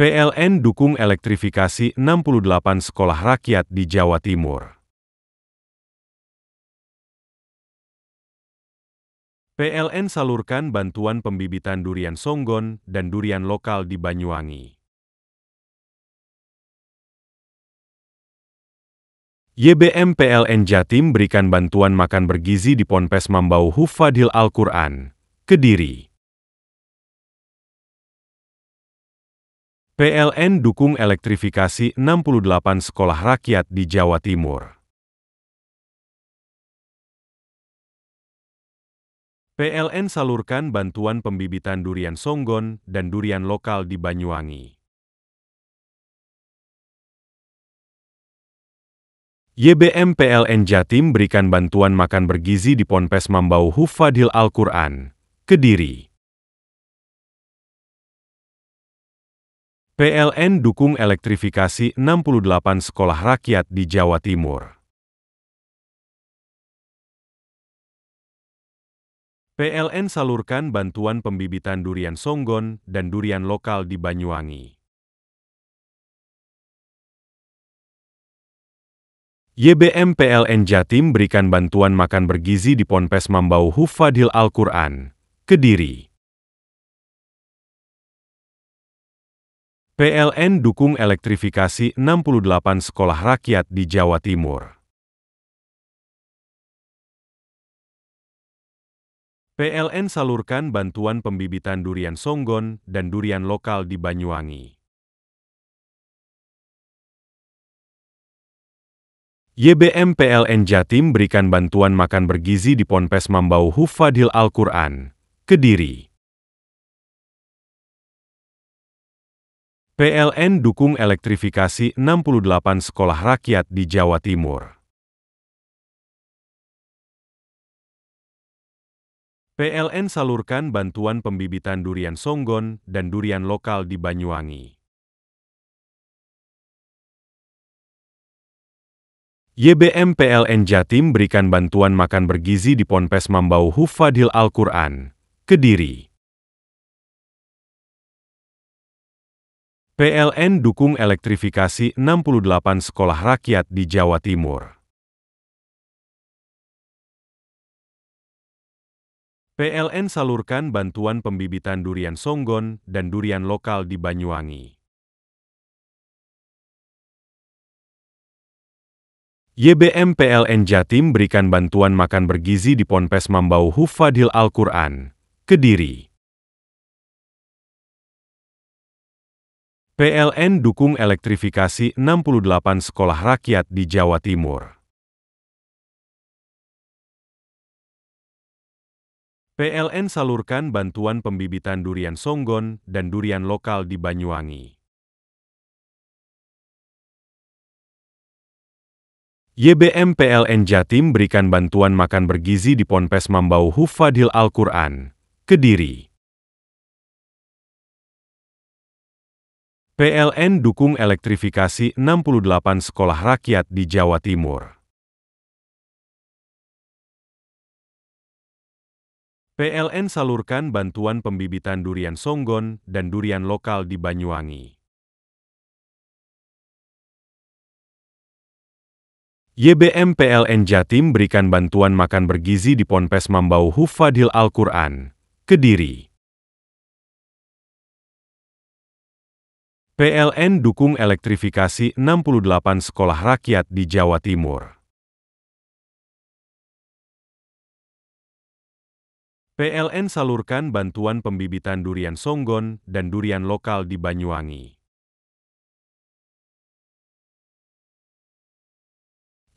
PLN dukung elektrifikasi 68 sekolah rakyat di Jawa Timur. PLN salurkan bantuan pembibitan durian Songgon dan durian lokal di Banyuwangi. YBM PLN Jatim berikan bantuan makan bergizi di Ponpes Mambau Hufadhil Al-Quran, Kediri. PLN dukung elektrifikasi 68 sekolah rakyat di Jawa Timur. PLN salurkan bantuan pembibitan durian Songgon dan durian lokal di Banyuwangi. YBM PLN Jatim berikan bantuan makan bergizi di Ponpes Mambau Hufadhil Al-Quran, Kediri. PLN dukung elektrifikasi 68 sekolah rakyat di Jawa Timur. PLN salurkan bantuan pembibitan durian Songgon dan durian lokal di Banyuwangi. YBM PLN Jatim berikan bantuan makan bergizi di Ponpes Mambau Hufadhil Al-Quran, Kediri. PLN dukung elektrifikasi 68 sekolah rakyat di Jawa Timur. PLN salurkan bantuan pembibitan durian Songgon dan durian lokal di Banyuwangi. YBM PLN Jatim berikan bantuan makan bergizi di Ponpes Mambau Hufadhil Al-Quran, Kediri. PLN dukung elektrifikasi 68 sekolah rakyat di Jawa Timur. PLN salurkan bantuan pembibitan durian Songgon dan durian lokal di Banyuwangi. YBM PLN Jatim berikan bantuan makan bergizi di Ponpes Mambau Hufadhil Al-Quran, Kediri. PLN dukung elektrifikasi 68 sekolah rakyat di Jawa Timur. PLN salurkan bantuan pembibitan durian Songgon dan durian lokal di Banyuwangi. YBM PLN Jatim berikan bantuan makan bergizi di Ponpes Mambau Hufadhil Al-Quran, Kediri. PLN dukung elektrifikasi 68 sekolah rakyat di Jawa Timur. PLN salurkan bantuan pembibitan durian Songgon dan durian lokal di Banyuwangi. YBM PLN Jatim berikan bantuan makan bergizi di Ponpes Mambau Hufadhil Al-Quran, Kediri. PLN dukung elektrifikasi 68 sekolah rakyat di Jawa Timur. PLN salurkan bantuan pembibitan durian Songgon dan durian lokal di Banyuwangi. YBM PLN Jatim berikan bantuan makan bergizi di Ponpes Mambau Hufadhil Al-Quran, Kediri. PLN dukung elektrifikasi 68 sekolah rakyat di Jawa Timur. PLN salurkan bantuan pembibitan durian Songgon dan durian lokal di Banyuwangi.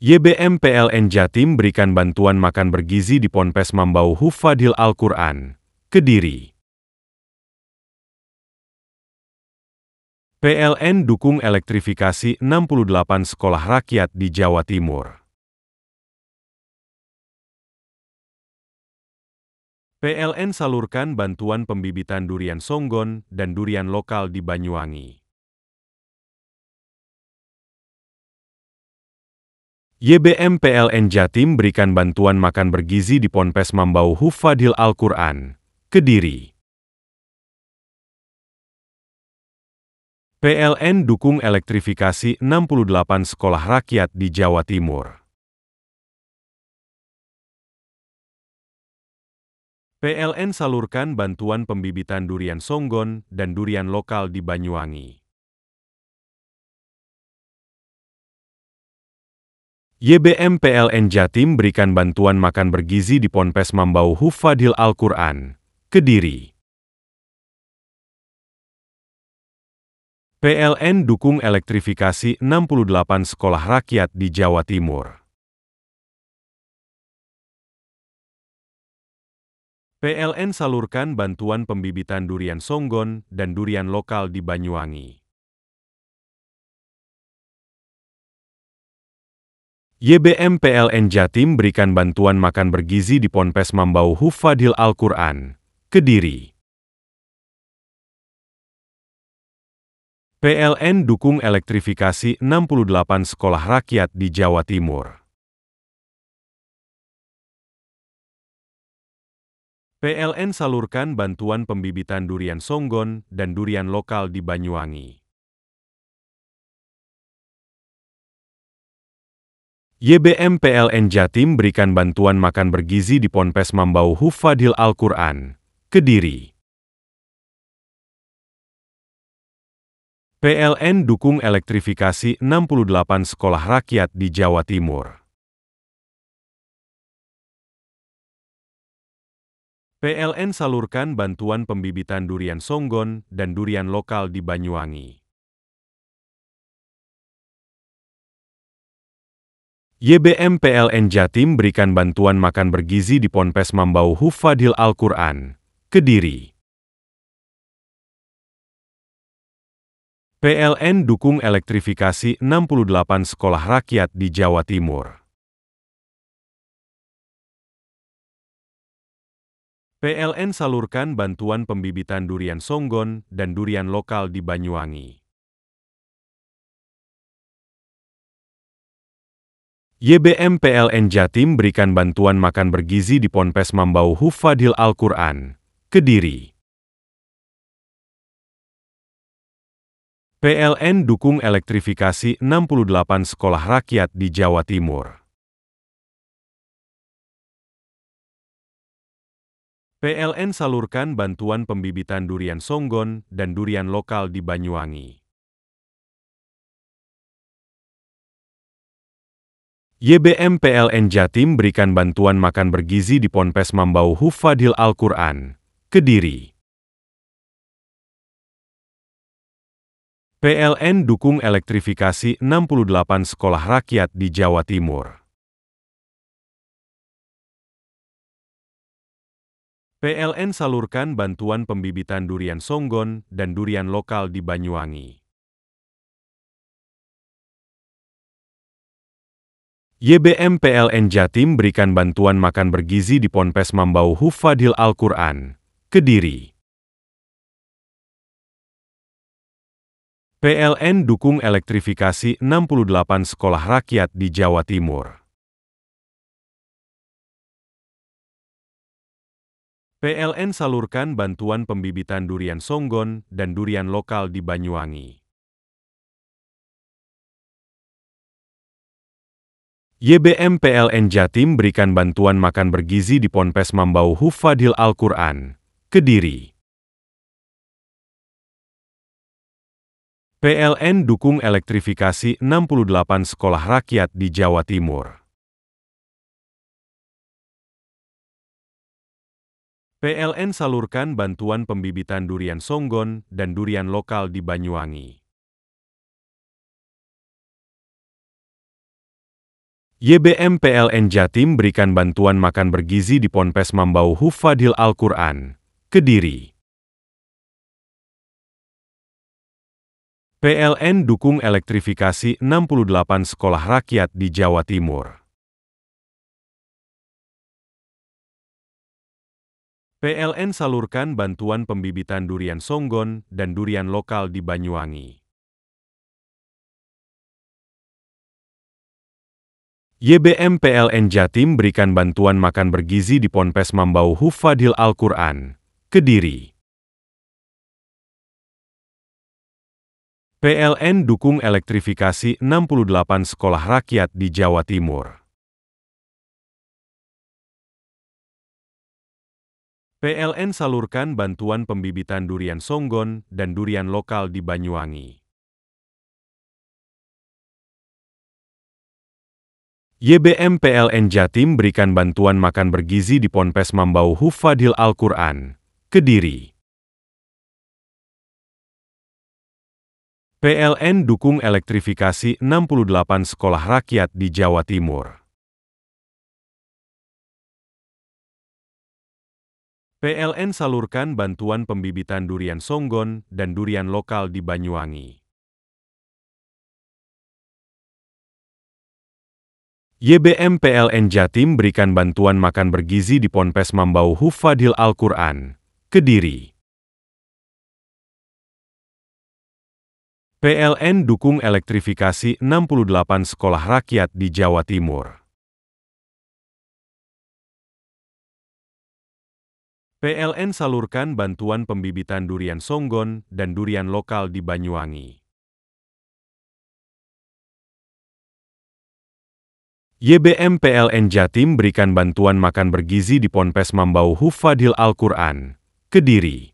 YBM PLN Jatim berikan bantuan makan bergizi di Ponpes Mambau Hufadhil Al-Quran, Kediri. PLN dukung elektrifikasi 68 sekolah rakyat di Jawa Timur. PLN salurkan bantuan pembibitan durian Songgon dan durian lokal di Banyuwangi. YBM PLN Jatim berikan bantuan makan bergizi di Ponpes Mambau Hufadhil Al-Quran, Kediri. PLN dukung elektrifikasi 68 sekolah rakyat di Jawa Timur. PLN salurkan bantuan pembibitan durian Songgon dan durian lokal di Banyuwangi. YBM PLN Jatim berikan bantuan makan bergizi di Ponpes Mambau Hufadhil Al-Quran, Kediri. PLN dukung elektrifikasi 68 sekolah rakyat di Jawa Timur. PLN salurkan bantuan pembibitan durian Songgon dan durian lokal di Banyuwangi. YBM PLN Jatim berikan bantuan makan bergizi di Ponpes Mambau Hufadhil Al-Quran, Kediri. PLN dukung elektrifikasi 68 sekolah rakyat di Jawa Timur. PLN salurkan bantuan pembibitan durian Songgon dan durian lokal di Banyuwangi. YBM PLN Jatim berikan bantuan makan bergizi di Ponpes Mambau Hufadhil Al-Quran, Kediri. PLN dukung elektrifikasi 68 sekolah rakyat di Jawa Timur. PLN salurkan bantuan pembibitan durian Songgon dan durian lokal di Banyuwangi. YBM PLN Jatim berikan bantuan makan bergizi di Ponpes Mambau Hufadhil Al-Quran, Kediri. PLN dukung elektrifikasi 68 sekolah rakyat di Jawa Timur. PLN salurkan bantuan pembibitan durian Songgon dan durian lokal di Banyuwangi. YBM PLN Jatim berikan bantuan makan bergizi di Ponpes Mambau Hufadhil Al-Quran, Kediri. PLN dukung elektrifikasi 68 sekolah rakyat di Jawa Timur. PLN salurkan bantuan pembibitan durian Songgon dan durian lokal di Banyuwangi. YBM PLN Jatim berikan bantuan makan bergizi di Ponpes Mambau Hufadhil Al-Quran, Kediri. PLN dukung elektrifikasi 68 sekolah rakyat di Jawa Timur. PLN salurkan bantuan pembibitan durian Songgon dan durian lokal di Banyuwangi. YBM PLN Jatim berikan bantuan makan bergizi di Ponpes Mambau Hufadhil Al-Quran, Kediri. PLN dukung elektrifikasi 68 sekolah rakyat di Jawa Timur. PLN salurkan bantuan pembibitan durian Songgon dan durian lokal di Banyuwangi. YBM PLN Jatim berikan bantuan makan bergizi di Ponpes Mambau Hufadhil Al-Quran, Kediri. PLN dukung elektrifikasi 68 sekolah rakyat di Jawa Timur. PLN salurkan bantuan pembibitan durian Songgon dan durian lokal di Banyuwangi. YBM PLN Jatim berikan bantuan makan bergizi di Ponpes Mambau Hufadhil Al-Quran, Kediri. PLN dukung elektrifikasi 68 sekolah rakyat di Jawa Timur. PLN salurkan bantuan pembibitan durian Songgon dan durian lokal di Banyuwangi. YBM PLN Jatim berikan bantuan makan bergizi di Ponpes Mambau Hufadhil Al-Quran, Kediri. PLN dukung elektrifikasi 68 sekolah rakyat di Jawa Timur. PLN salurkan bantuan pembibitan durian Songgon dan durian lokal di Banyuwangi. YBM PLN Jatim berikan bantuan makan bergizi di Ponpes Mambau Hufadhil Al-Quran, Kediri. PLN dukung elektrifikasi 68 sekolah rakyat di Jawa Timur. PLN salurkan bantuan pembibitan durian Songgon dan durian lokal di Banyuwangi. YBM PLN Jatim berikan bantuan makan bergizi di Ponpes Mambau Hufadhil Al-Quran, Kediri. PLN dukung elektrifikasi 68 sekolah rakyat di Jawa Timur. PLN salurkan bantuan pembibitan durian Songgon dan durian lokal di Banyuwangi. YBM PLN Jatim berikan bantuan makan bergizi di Ponpes Mambau Hufadhil Al-Quran, Kediri.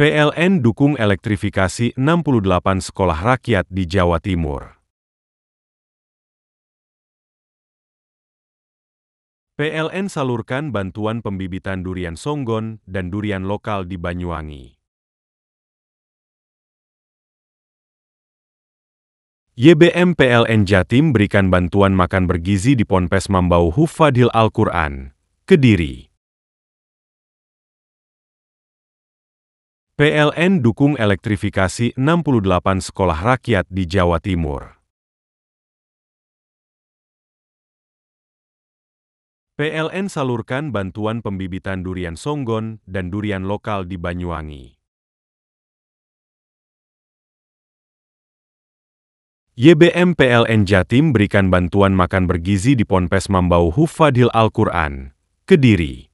PLN dukung elektrifikasi 68 sekolah rakyat di Jawa Timur. PLN salurkan bantuan pembibitan durian Songgon dan durian lokal di Banyuwangi. YBM PLN Jatim berikan bantuan makan bergizi di Ponpes Mambau Hufadhil Al-Quran, Kediri. PLN dukung elektrifikasi 68 sekolah rakyat di Jawa Timur. PLN salurkan bantuan pembibitan durian Songgon dan durian lokal di Banyuwangi. YBM PLN Jatim berikan bantuan makan bergizi di Ponpes Mambau Hufadhil Al-Quran, Kediri.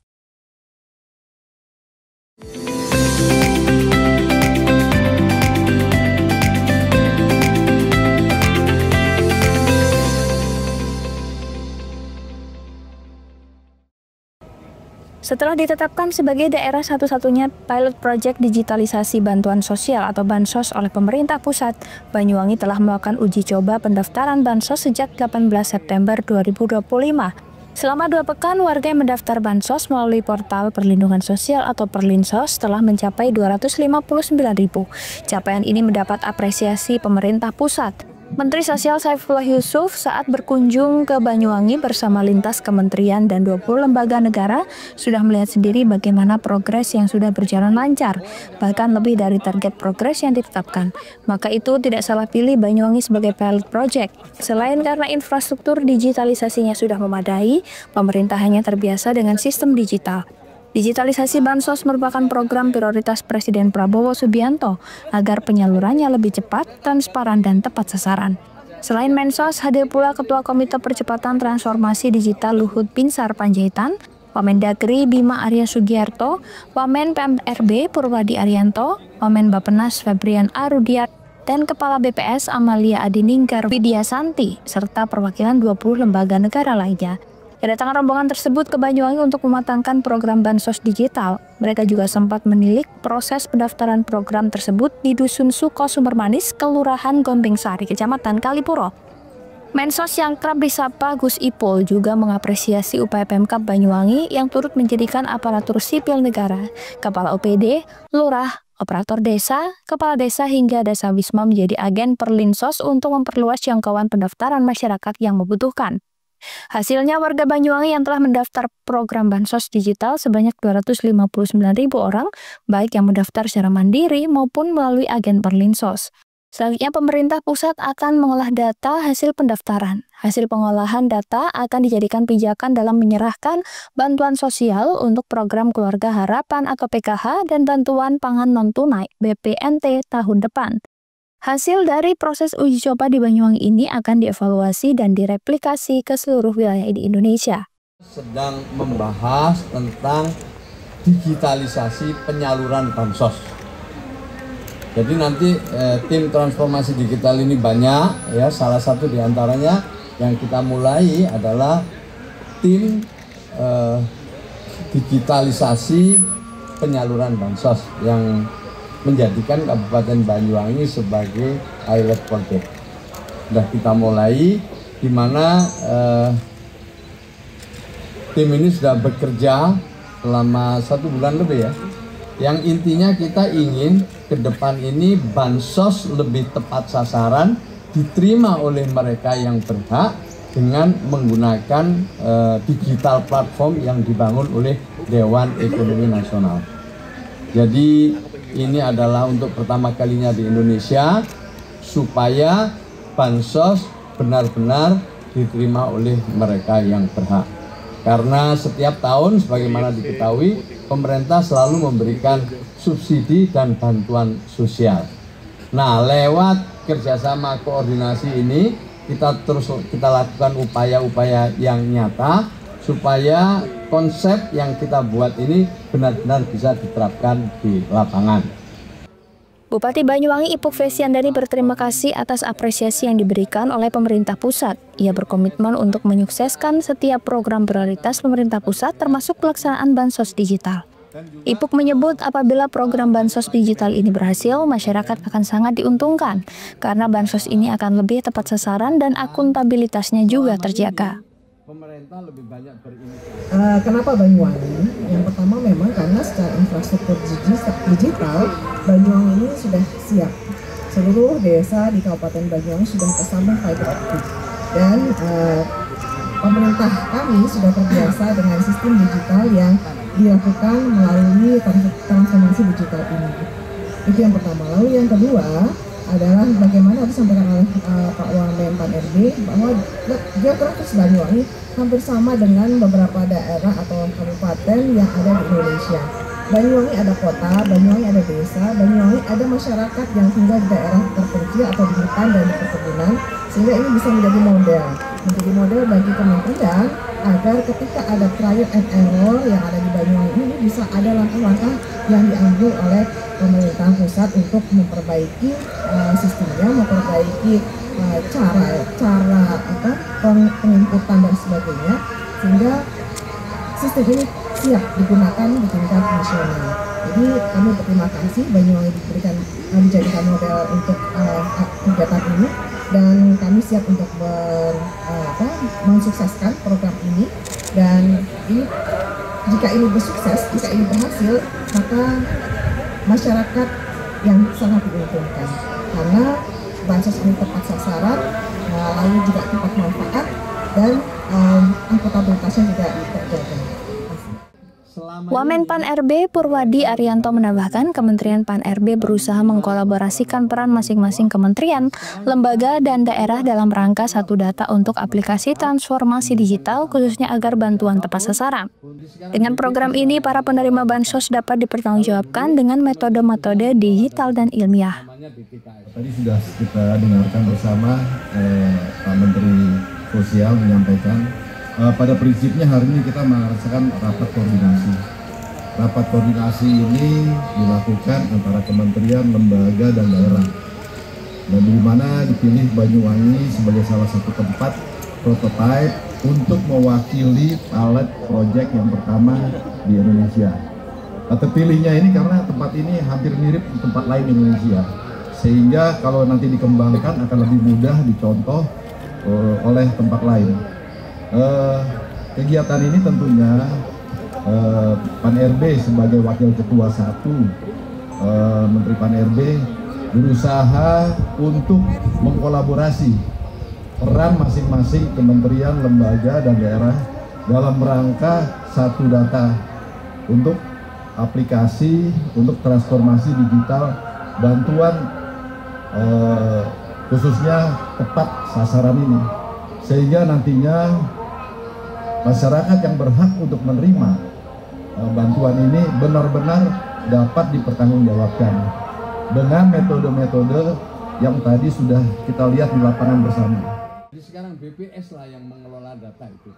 Setelah ditetapkan sebagai daerah satu-satunya pilot project digitalisasi bantuan sosial atau Bansos oleh pemerintah pusat, Banyuwangi telah melakukan uji coba pendaftaran Bansos sejak 18 September 2025. Selama 2 pekan, warga yang mendaftar Bansos melalui portal Perlindungan Sosial atau Perlinsos telah mencapai 259.000. Capaian ini mendapat apresiasi pemerintah pusat. Menteri Sosial Saifullah Yusuf saat berkunjung ke Banyuwangi bersama lintas kementerian dan 20 lembaga negara sudah melihat sendiri bagaimana progres yang sudah berjalan lancar, bahkan lebih dari target progres yang ditetapkan. Maka itu tidak salah pilih Banyuwangi sebagai pilot project. Selain karena infrastruktur digitalisasinya sudah memadai, pemerintah hanya terbiasa dengan sistem digital. Digitalisasi Bansos merupakan program prioritas Presiden Prabowo Subianto agar penyalurannya lebih cepat, transparan, dan tepat sasaran. Selain Mensos, hadir pula Ketua Komite Percepatan Transformasi Digital Luhut Binsar Panjaitan, Wamendagri Bima Arya Sugiarto, Wamen PMRB Purwadi Arianto, Wamen Bappenas Febrian Arudiat, dan Kepala BPS Amalia Adininggar Widyasanti, serta perwakilan 20 lembaga negara lainnya. Kedatangan rombongan tersebut ke Banyuwangi untuk mematangkan program Bansos digital. Mereka juga sempat menilik proses pendaftaran program tersebut di Dusun Suko Sumbermanis, Kelurahan Gombeng Sari, Kecamatan Kalipuro. Mensos yang kerap disapa Gus Ipul juga mengapresiasi upaya Pemkab Banyuwangi yang turut menjadikan aparatur sipil negara, kepala OPD, lurah, operator desa, kepala desa hingga Dasawisma menjadi agen Perlinsos untuk memperluas jangkauan pendaftaran masyarakat yang membutuhkan. Hasilnya, warga Banyuwangi yang telah mendaftar program Bansos digital sebanyak 259.000 orang, baik yang mendaftar secara mandiri maupun melalui agen Perlinsos. Selanjutnya, pemerintah pusat akan mengolah data hasil pendaftaran. Hasil pengolahan data akan dijadikan pijakan dalam menyerahkan bantuan sosial untuk program Keluarga Harapan atau PKH dan bantuan pangan non-tunai BPNT tahun depan. Hasil dari proses uji coba di Banyuwangi ini akan dievaluasi dan direplikasi ke seluruh wilayah di Indonesia. Sedang membahas tentang digitalisasi penyaluran Bansos. Jadi nanti tim transformasi digital ini banyak, ya. Salah satu diantaranya yang kita mulai adalah tim digitalisasi penyaluran Bansos yang menjadikan Kabupaten Banyuwangi sebagai pilot project. Sudah kita mulai, di mana tim ini sudah bekerja selama 1 bulan lebih, ya. Yang intinya kita ingin ke depan ini Bansos lebih tepat sasaran, diterima oleh mereka yang berhak dengan menggunakan digital platform yang dibangun oleh Dewan Ekonomi Nasional. Jadi ini adalah untuk pertama kalinya di Indonesia supaya Bansos benar-benar diterima oleh mereka yang berhak. Karena setiap tahun sebagaimana diketahui, pemerintah selalu memberikan subsidi dan bantuan sosial. Nah, lewat kerjasama koordinasi ini kita lakukan upaya-upaya yang nyata supaya konsep yang kita buat ini benar-benar bisa diterapkan di lapangan. Bupati Banyuwangi Ipuk Fesyandari berterima kasih atas apresiasi yang diberikan oleh pemerintah pusat. Ia berkomitmen untuk menyukseskan setiap program prioritas pemerintah pusat termasuk pelaksanaan Bansos digital. Ipuk menyebut apabila program Bansos digital ini berhasil, masyarakat akan sangat diuntungkan karena Bansos ini akan lebih tepat sasaran dan akuntabilitasnya juga terjaga. Pemerintah lebih banyak kenapa Banyuwangi? Yang pertama memang karena secara infrastruktur digital Banyuwangi ini sudah siap. Seluruh desa di Kabupaten Banyuwangi sudah tersambung fiber optik dan pemerintah kami sudah terbiasa dengan sistem digital yang dilakukan melalui transformasi digital ini. Itu yang pertama. Lalu yang kedua adalah bagaimana disampaikan oleh Pak Wamen PMRB bahwa geografis Banyuwangi hampir sama dengan beberapa daerah atau kabupaten yang ada di Indonesia. Banyuwangi ada kota, Banyuwangi ada desa, Banyuwangi ada masyarakat yang tinggal di daerah terpencil atau di hutan dan di perkebunan, sehingga ini bisa menjadi model bagi kementerian agar ketika ada trial and error yang ada di Banyuwangi ini bisa ada langkah-langkah yang diambil oleh pemerintah pusat untuk memperbaiki sistemnya, memperbaiki cara penginputan dan sebagainya, sehingga sistem ini siap digunakan di tingkat nasional. Jadi kami berterima kasih Banyuwangi dijadikan model untuk kegiatan ini, dan kami siap untuk mensukseskan program ini. Dan ini jika ini bersukses, jika ini berhasil, maka masyarakat yang sangat diuntungkan karena bansos ini tepat sasaran, lalu juga tepat manfaat, dan akuntabilitasnya juga terjaga. Wamen PAN-RB Purwadi Arianto menambahkan Kementerian PAN-RB berusaha mengkolaborasikan peran masing-masing kementerian, lembaga, dan daerah dalam rangka satu data untuk aplikasi transformasi digital, khususnya agar bantuan tepat sasaran. Dengan program ini, para penerima bansos dapat dipertanggungjawabkan dengan metode-metode digital dan ilmiah. Tadi sudah kita dengarkan bersama Pak Menteri Sosial menyampaikan pada prinsipnya hari ini kita merasakan rapat koordinasi. Rapat koordinasi ini dilakukan antara kementerian, lembaga, dan daerah. Dan di mana dipilih Banyuwangi sebagai salah satu tempat prototipe untuk mewakili pilot project yang pertama di Indonesia. Terpilihnya ini karena tempat ini hampir mirip di tempat lain di Indonesia. Sehingga kalau nanti dikembangkan akan lebih mudah dicontoh oleh tempat lain. Kegiatan ini tentunya PAN-RB sebagai Wakil Ketua 1 Menteri PAN-RB berusaha untuk mengkolaborasi peran masing-masing kementerian, lembaga, dan daerah dalam rangka satu data untuk aplikasi, untuk transformasi digital, bantuan khususnya tepat sasaran ini, sehingga nantinya masyarakat yang berhak untuk menerima bantuan ini benar-benar dapat dipertanggungjawabkan dengan metode-metode yang tadi sudah kita lihat di lapangan bersama. Jadi sekarang BPS lah yang mengelola data itu.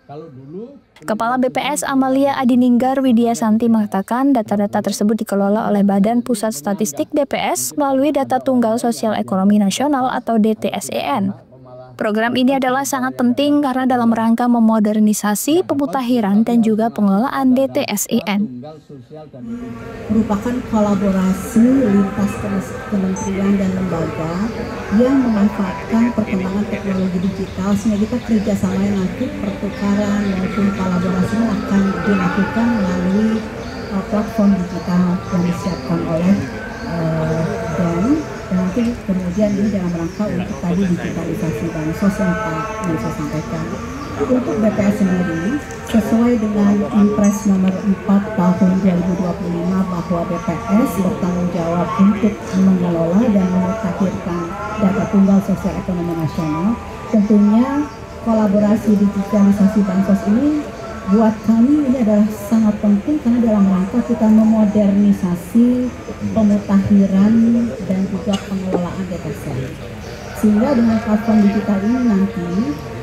Kalau dulu Kepala BPS Amalia Adininggar Widyasanti mengatakan data-data tersebut dikelola oleh Badan Pusat Statistik BPS melalui Data Tunggal Sosial Ekonomi Nasional atau DTSEN. Program ini adalah sangat penting karena dalam rangka memodernisasi pemutahiran dan juga pengelolaan DTSEN. Merupakan kolaborasi lintas kementerian dan lembaga yang memanfaatkan perkembangan teknologi digital sehingga kita kerjasama yang nanti pertukaran maupun kolaborasi akan dilakukan melalui platform digital yang disiapkan oleh dan nanti kemudian ini dalam rangka untuk tadi digitalisasi bansos yang Pak Mensos sampaikan. Untuk BPS sendiri, sesuai dengan Impres nomor 4 tahun 2025 bahwa BPS bertanggung jawab untuk mengelola dan memutakhirkan data tunggal sosial ekonomi nasional, tentunya kolaborasi digitalisasi bansos ini buat kami ini adalah sangat penting karena dalam rangka kita memodernisasi pemutakhiran dan juga pengelolaan DTSEN. Sehingga dengan platform digital ini nanti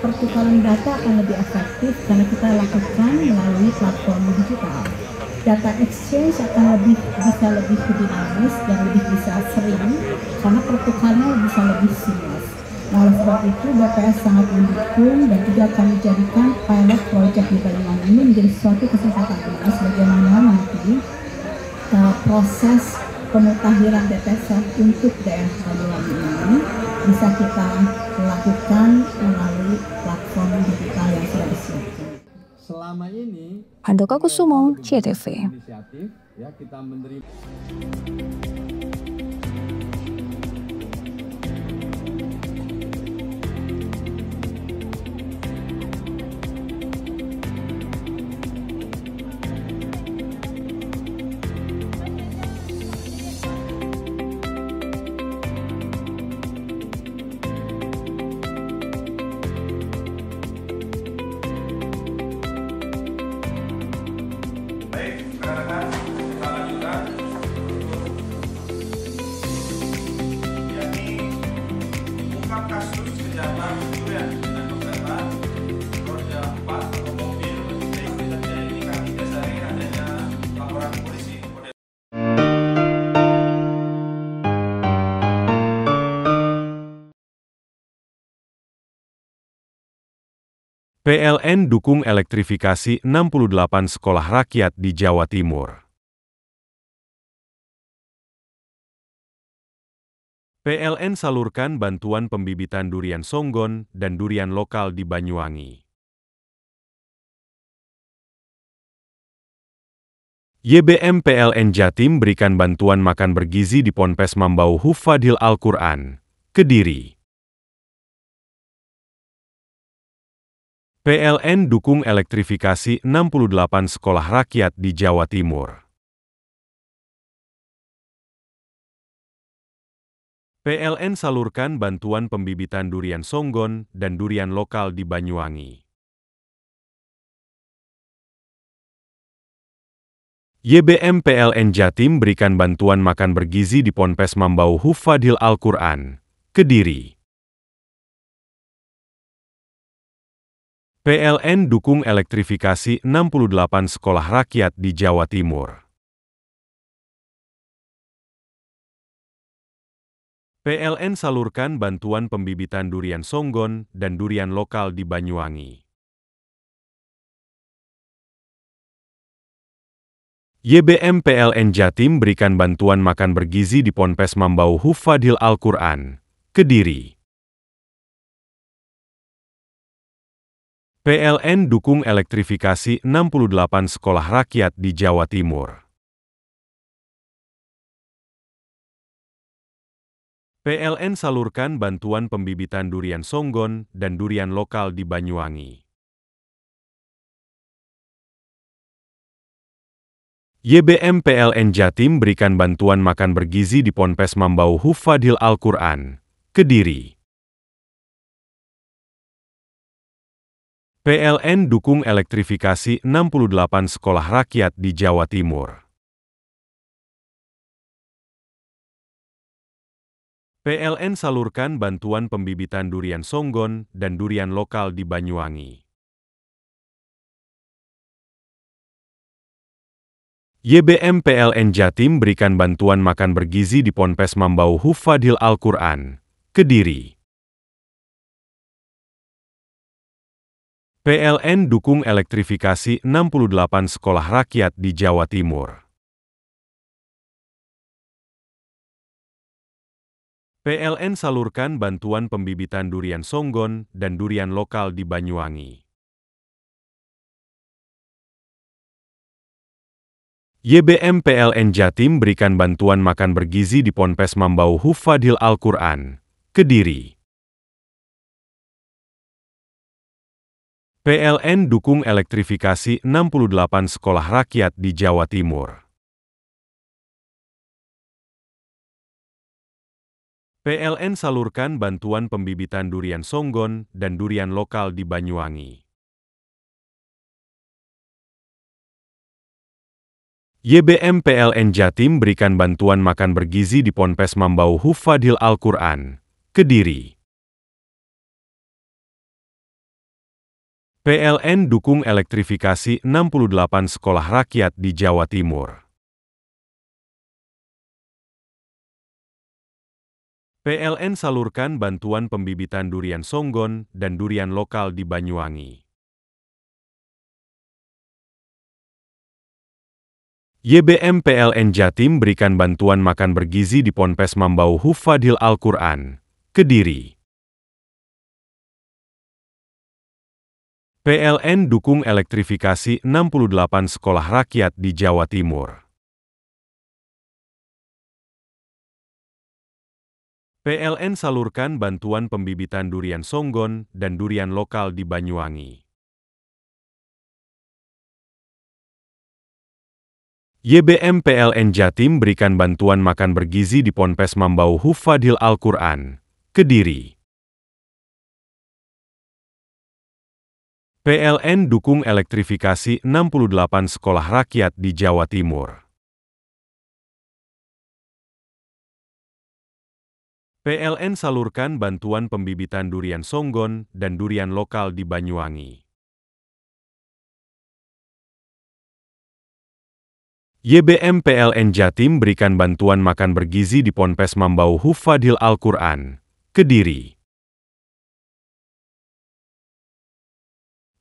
pertukaran data akan lebih efektif karena kita lakukan melalui platform digital. Data exchange akan bisa lebih dinamis dan lebih bisa sering karena pertukarannya bisa lebih seamless. Nah, oleh sebab itu BPS sangat mendukung dan juga kami jadikan pilot project di Banyuwangi ini menjadi suatu kesempatan emas bagaimana nanti proses pemutakhiran DTSEN untuk daerah Banyuwangi ini bisa kita lakukan melalui platform digital yang sudah disiapkan. Selama ini Handoko Kusumo, CTV. Ya, kita menerima PLN dukung elektrifikasi 68 sekolah rakyat di Jawa Timur. PLN salurkan bantuan pembibitan durian songgon dan durian lokal di Banyuwangi. YBM PLN Jatim berikan bantuan makan bergizi di Ponpes Mambau Hufadhil Al-Quran, Kediri. PLN dukung elektrifikasi 68 sekolah rakyat di Jawa Timur. PLN salurkan bantuan pembibitan durian songgon dan durian lokal di Banyuwangi. YBM PLN Jatim berikan bantuan makan bergizi di Ponpes Mambau Hufadhil Al-Quran, Kediri. PLN dukung elektrifikasi 68 sekolah rakyat di Jawa Timur. PLN salurkan bantuan pembibitan durian songgon dan durian lokal di Banyuwangi. YBM PLN Jatim berikan bantuan makan bergizi di Ponpes Mambau Hufadhil Al-Quran, Kediri. PLN dukung elektrifikasi 68 sekolah rakyat di Jawa Timur. PLN salurkan bantuan pembibitan durian songgon dan durian lokal di Banyuwangi. YBM PLN Jatim berikan bantuan makan bergizi di Ponpes Mambau Hufadhil Al-Quran, Kediri. PLN dukung elektrifikasi 68 sekolah rakyat di Jawa Timur. PLN salurkan bantuan pembibitan durian songgon dan durian lokal di Banyuwangi. YBM PLN Jatim berikan bantuan makan bergizi di Ponpes Mambau Hufadhil Al-Quran, Kediri. PLN dukung elektrifikasi 68 sekolah rakyat di Jawa Timur. PLN salurkan bantuan pembibitan durian songgon dan durian lokal di Banyuwangi. YBM PLN Jatim berikan bantuan makan bergizi di Ponpes Mambau Hufadhil Al-Quran, Kediri. PLN dukung elektrifikasi 68 sekolah rakyat di Jawa Timur. PLN salurkan bantuan pembibitan durian songgon dan durian lokal di Banyuwangi. YBM PLN Jatim berikan bantuan makan bergizi di Ponpes Mambau Hufadhil Al-Quran, Kediri. PLN dukung elektrifikasi 68 sekolah rakyat di Jawa Timur. PLN salurkan bantuan pembibitan durian songgon dan durian lokal di Banyuwangi. YBM PLN Jatim berikan bantuan makan bergizi di Ponpes Mambau Hufadhil Al-Quran, Kediri. PLN dukung elektrifikasi 68 sekolah rakyat di Jawa Timur. PLN salurkan bantuan pembibitan durian songgon dan durian lokal di Banyuwangi. YBM PLN Jatim berikan bantuan makan bergizi di Ponpes Mambau Hufadhil Al-Quran, Kediri. PLN dukung elektrifikasi 68 sekolah rakyat di Jawa Timur. PLN salurkan bantuan pembibitan durian songgon dan durian lokal di Banyuwangi. YBM PLN Jatim berikan bantuan makan bergizi di Ponpes Mambau Hufadhil Al-Quran, Kediri.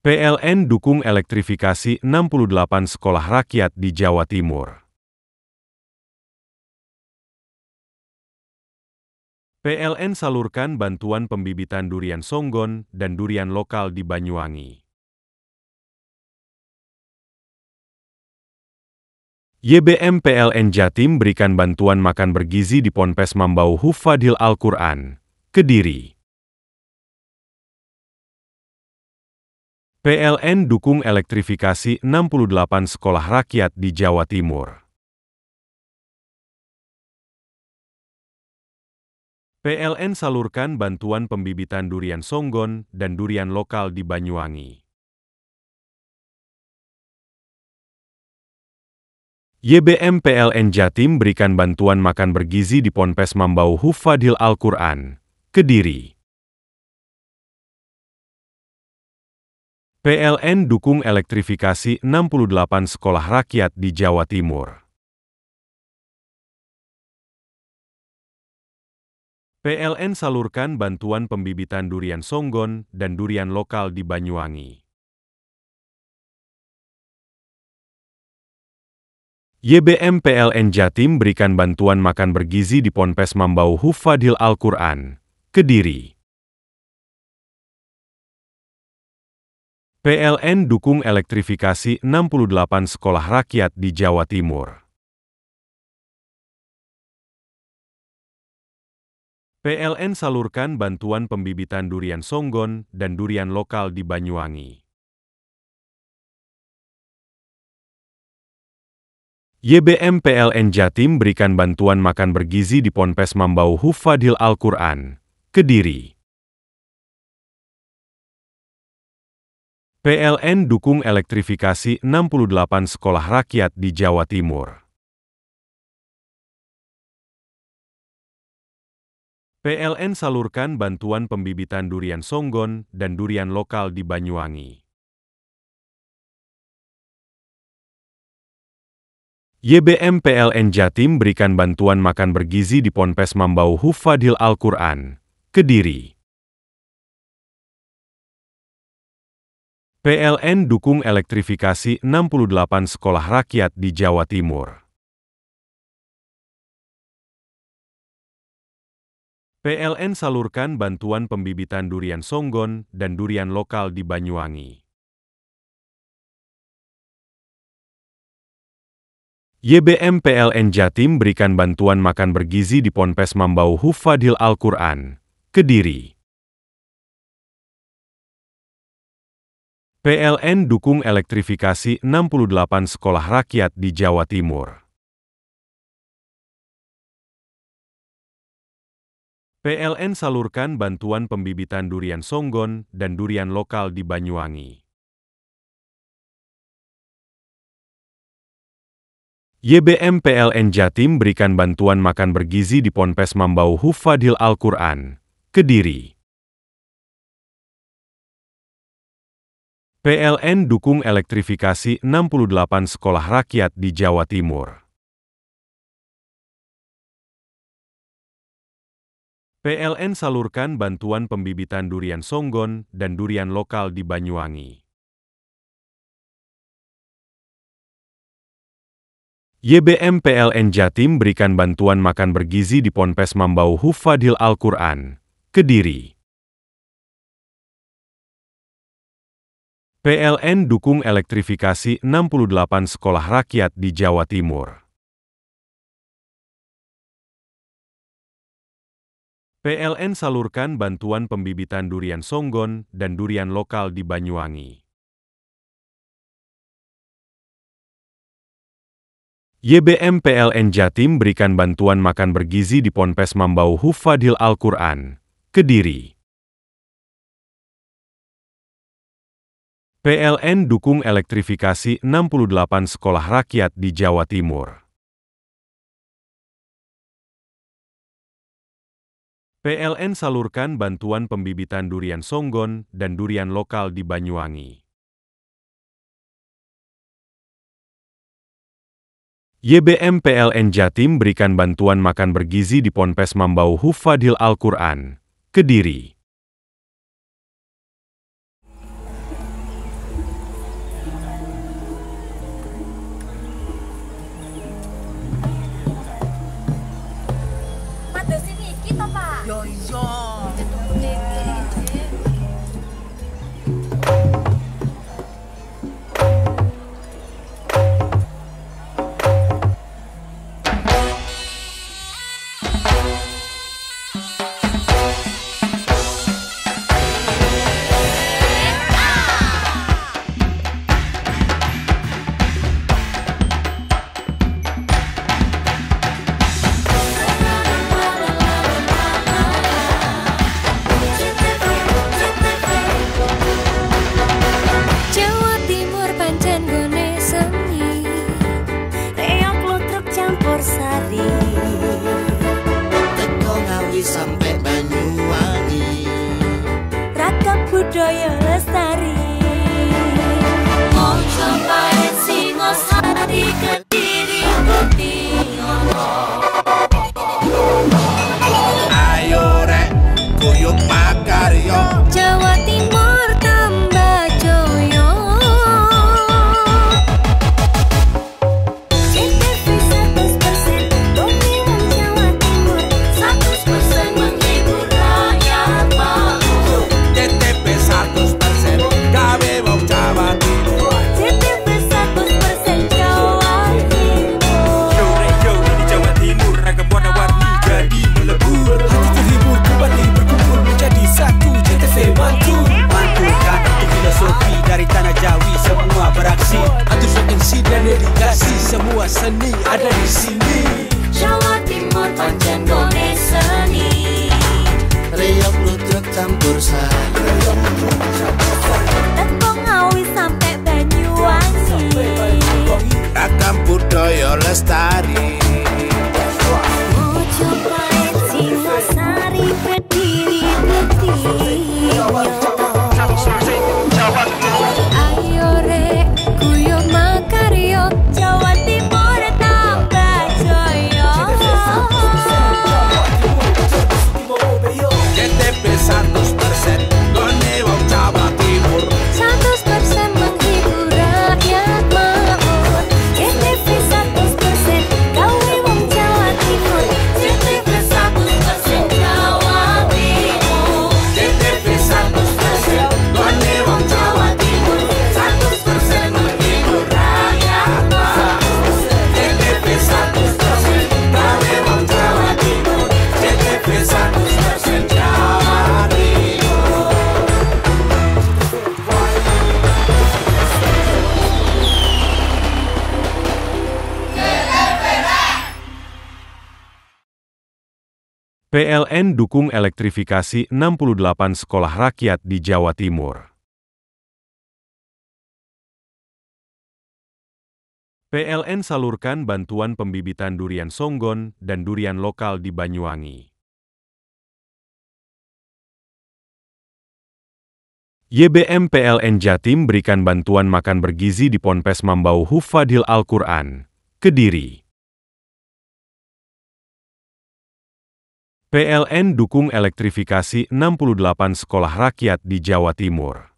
PLN dukung elektrifikasi 68 sekolah rakyat di Jawa Timur. PLN salurkan bantuan pembibitan durian songgon dan durian lokal di Banyuwangi. YBM PLN Jatim berikan bantuan makan bergizi di Ponpes Mambau Hufadhil Al-Quran, Kediri. PLN dukung elektrifikasi 68 sekolah rakyat di Jawa Timur. PLN salurkan bantuan pembibitan durian songgon dan durian lokal di Banyuwangi. YBM PLN Jatim berikan bantuan makan bergizi di Ponpes Mambau Hufadhil Al-Quran, Kediri. PLN dukung elektrifikasi 68 sekolah rakyat di Jawa Timur. PLN salurkan bantuan pembibitan durian songgon dan durian lokal di Banyuwangi. YBM PLN Jatim berikan bantuan makan bergizi di Ponpes Mambau Hufadhil Al-Quran, Kediri. PLN dukung elektrifikasi 68 sekolah rakyat di Jawa Timur. PLN salurkan bantuan pembibitan durian songgon dan durian lokal di Banyuwangi. YBM PLN Jatim berikan bantuan makan bergizi di Ponpes Mambau Hufadhil Al-Quran, Kediri. PLN dukung elektrifikasi 68 sekolah rakyat di Jawa Timur. PLN salurkan bantuan pembibitan durian songgon dan durian lokal di Banyuwangi. YBM PLN Jatim berikan bantuan makan bergizi di Ponpes Mambau Hufadhil Al-Quran, Kediri. PLN dukung elektrifikasi 68 sekolah rakyat di Jawa Timur. PLN salurkan bantuan pembibitan durian songgon dan durian lokal di Banyuwangi. YBM PLN Jatim berikan bantuan makan bergizi di Ponpes Mambau Hufadhil Al-Quran, Kediri. PLN dukung elektrifikasi 68 sekolah rakyat di Jawa Timur. PLN salurkan bantuan pembibitan durian songgon dan durian lokal di Banyuwangi. YBM PLN Jatim berikan bantuan makan bergizi di Ponpes Mambau Hufadhil Al-Quran, Kediri. PLN dukung elektrifikasi 68 sekolah rakyat di Jawa Timur. PLN salurkan bantuan pembibitan durian songgon dan durian lokal di Banyuwangi. YBM PLN Jatim berikan bantuan makan bergizi di Ponpes Mambau Hufadhil Al-Quran, Kediri. PLN dukung elektrifikasi 68 sekolah rakyat di Jawa Timur. PLN salurkan bantuan pembibitan durian songgon dan durian lokal di Banyuwangi. YBM PLN Jatim berikan bantuan makan bergizi di Ponpes Mambau Hufadhil Al-Quran, Kediri. PLN dukung elektrifikasi 68 sekolah rakyat di Jawa Timur. PLN salurkan bantuan pembibitan durian songgon dan durian lokal di Banyuwangi. YBM PLN Jatim berikan bantuan makan bergizi di Ponpes Mambau Hufadhil Al-Quran, Kediri. Sampai Banyuwangi, ragam budaya lestari. Mojopahit, Singosari, Kediri, Kutingono. Ayo rek, guyub makarya. Jawa Timur tambah joyo. CTV 100% Doni wong Jawa Timur, 100% menghibur rakyat makmur. CTV 100% gawe wong Jawa Timur. CTV 100% Jawa Timur. Yo di Jawa Timur ragam warna-warni jadi melebur. Hati terhibur kembali berkumpul menjadi satu. CTV Mantul mantulkan itu filosofi dari tanah Jawi, semua beraksi. Antusias MC dan dedikasi, semua seni ada di sini. Jawa Timur pancen gone seni. Riok ludruk campur sari. Teko Ngawi sampai Banyuwangi, ragam budaya lestari. Mojopahit, Singosari, Kediri, Kutingono. Ayo rek, guyub makarya, Jawa Timur tambah joyo. CTV 100% Doni wong Jawa Timur. 100% menghibur rakyat makmur. CTV 100% gawe wong Jawa Timur. CTV 100% Jawa Timur. CTV 100% Doni wong Jawa Timur. 100% menghibur rakyat makmur. CTV 100% gawe wong Jawa Timur. CTV 100% Jawa Timur. PLN dukung elektrifikasi 68 sekolah rakyat di Jawa Timur. PLN salurkan bantuan pembibitan durian songgon dan durian lokal di Banyuwangi. YBM PLN Jatim berikan bantuan makan bergizi di Ponpes Mambau Hufadhil Al-Quran, Kediri. PLN dukung elektrifikasi 68 sekolah rakyat di Jawa Timur.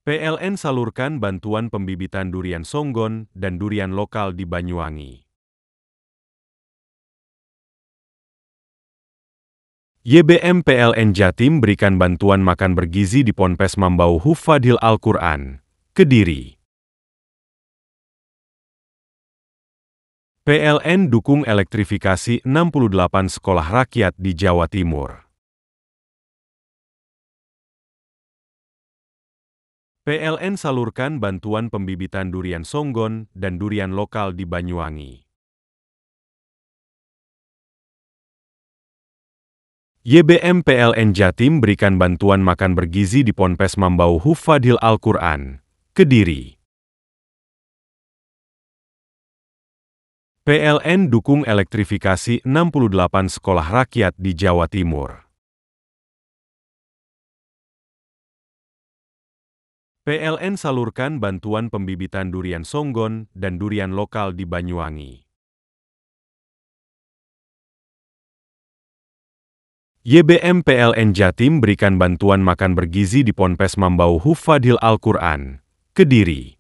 PLN salurkan bantuan pembibitan durian songgon dan durian lokal di Banyuwangi. YBM PLN Jatim berikan bantuan makan bergizi di Ponpes Mambau Hufadhil Al-Quran, Kediri. PLN dukung elektrifikasi 68 sekolah rakyat di Jawa Timur. PLN salurkan bantuan pembibitan durian songgon dan durian lokal di Banyuwangi. YBM PLN Jatim berikan bantuan makan bergizi di Ponpes Mambau Hufadhil Al-Quran, Kediri. PLN dukung elektrifikasi 68 sekolah rakyat di Jawa Timur. PLN salurkan bantuan pembibitan durian songgon dan durian lokal di Banyuwangi. YBM PLN Jatim berikan bantuan makan bergizi di Ponpes Mambau Hufadhil Al-Quran, Kediri.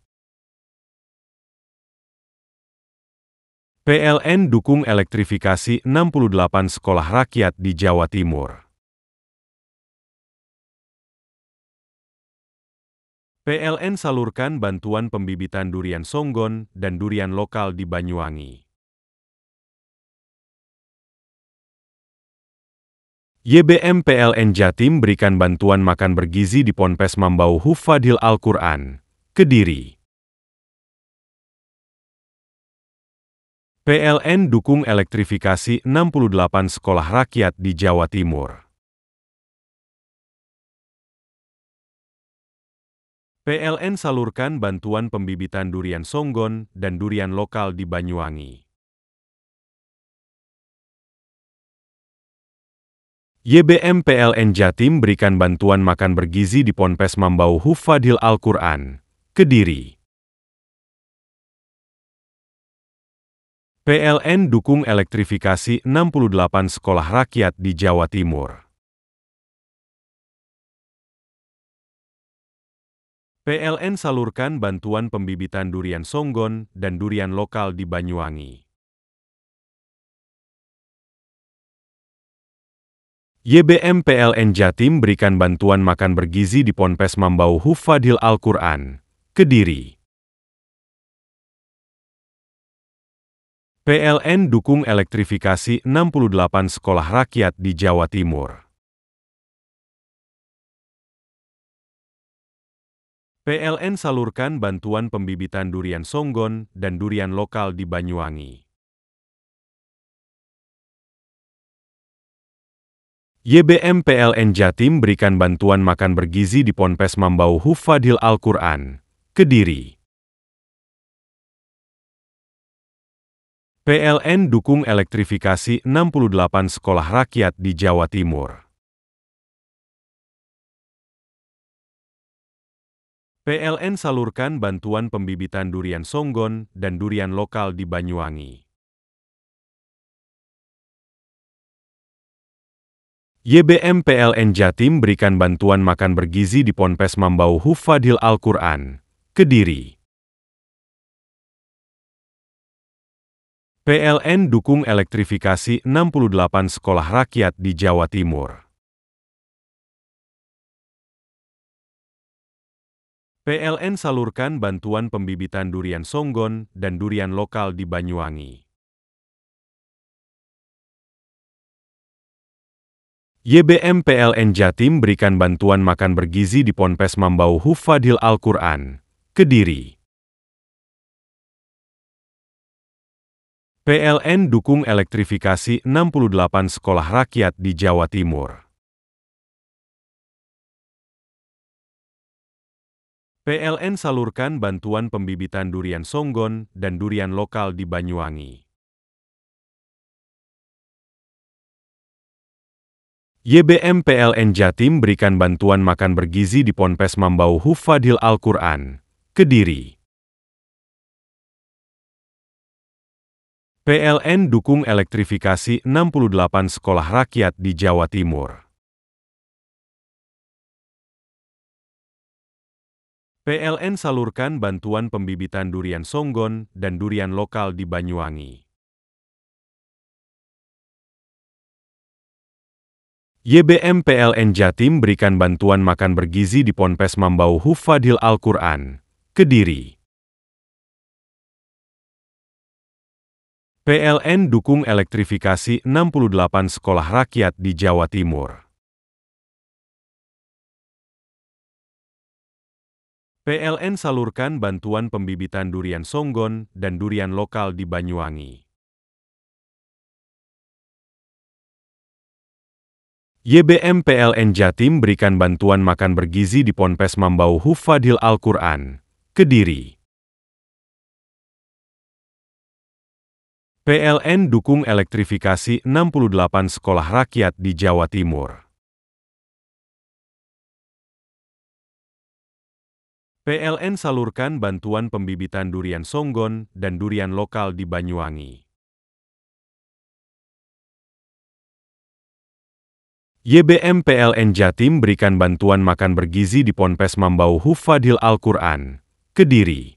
PLN dukung elektrifikasi 68 sekolah rakyat di Jawa Timur. PLN salurkan bantuan pembibitan durian songgon dan durian lokal di Banyuwangi. YBM PLN Jatim berikan bantuan makan bergizi di Ponpes Mambau Hufadhil Al-Quran, Kediri. PLN dukung elektrifikasi 68 sekolah rakyat di Jawa Timur. PLN salurkan bantuan pembibitan durian songgon dan durian lokal di Banyuwangi. YBM PLN Jatim berikan bantuan makan bergizi di Ponpes Mambau Hufadhil Al-Quran, Kediri. PLN dukung elektrifikasi 68 sekolah rakyat di Jawa Timur. PLN salurkan bantuan pembibitan durian songgon dan durian lokal di Banyuwangi. YBM PLN Jatim berikan bantuan makan bergizi di Ponpes Mambau Hufadhil Al-Quran, Kediri. PLN dukung elektrifikasi 68 sekolah rakyat di Jawa Timur. PLN salurkan bantuan pembibitan durian songgon dan durian lokal di Banyuwangi. YBM PLN Jatim berikan bantuan makan bergizi di Ponpes Mambau Hufadhil Al-Quran, Kediri. PLN dukung elektrifikasi 68 sekolah rakyat di Jawa Timur. PLN salurkan bantuan pembibitan durian songgon dan durian lokal di Banyuwangi. YBM PLN Jatim berikan bantuan makan bergizi di Ponpes Mambau Hufadhil Al-Quran, Kediri. PLN dukung elektrifikasi 68 sekolah rakyat di Jawa Timur. PLN salurkan bantuan pembibitan durian songgon dan durian lokal di Banyuwangi. YBM PLN Jatim berikan bantuan makan bergizi di Ponpes Mambau Hufadhil Al-Quran, Kediri. PLN dukung elektrifikasi 68 sekolah rakyat di Jawa Timur. PLN salurkan bantuan pembibitan durian songgon dan durian lokal di Banyuwangi. YBM PLN Jatim berikan bantuan makan bergizi di Ponpes Mambau Hufadhil Al-Quran, Kediri. PLN dukung elektrifikasi 68 sekolah rakyat di Jawa Timur. PLN salurkan bantuan pembibitan durian songgon dan durian lokal di Banyuwangi. YBM PLN Jatim berikan bantuan makan bergizi di Ponpes Mambau Hufadhil Al-Quran, Kediri. PLN dukung elektrifikasi 68 sekolah rakyat di Jawa Timur. PLN salurkan bantuan pembibitan durian songgon dan durian lokal di Banyuwangi. YBM PLN Jatim berikan bantuan makan bergizi di Ponpes Mambau Hufadhil Al-Quran, Kediri. PLN dukung elektrifikasi 68 sekolah rakyat di Jawa Timur. PLN salurkan bantuan pembibitan durian songgon dan durian lokal di Banyuwangi. YBM PLN Jatim berikan bantuan makan bergizi di Ponpes Mambau Hufadhil Al-Quran, Kediri.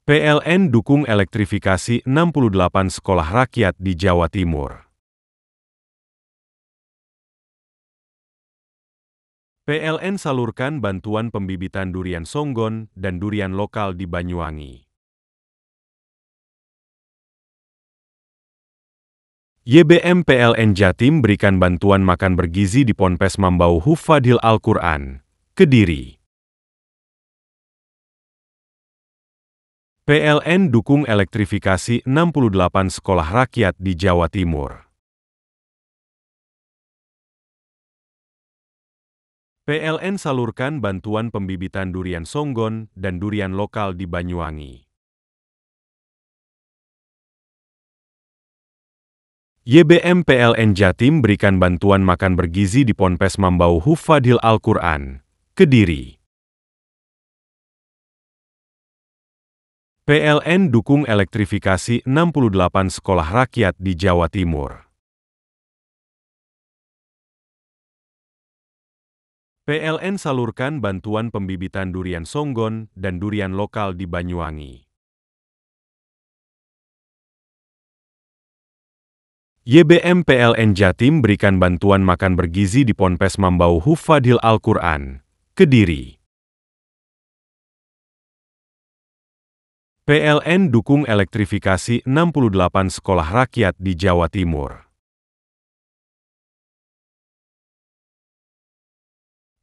PLN dukung elektrifikasi 68 sekolah rakyat di Jawa Timur. PLN salurkan bantuan pembibitan durian songgon dan durian lokal di Banyuwangi. YBM PLN Jatim berikan bantuan makan bergizi di Ponpes Mambau Hufadhil Al-Quran, Kediri. PLN dukung elektrifikasi 68 sekolah rakyat di Jawa Timur. PLN salurkan bantuan pembibitan durian songgon dan durian lokal di Banyuwangi. YBM PLN Jatim berikan bantuan makan bergizi di Ponpes Mambau Hufadhil Al-Quran, Kediri. PLN dukung elektrifikasi 68 sekolah rakyat di Jawa Timur. PLN salurkan bantuan pembibitan durian songgon dan durian lokal di Banyuwangi. YBM PLN Jatim berikan bantuan makan bergizi di Ponpes Mambau Hufadhil Al-Quran, Kediri. PLN dukung elektrifikasi 68 sekolah rakyat di Jawa Timur.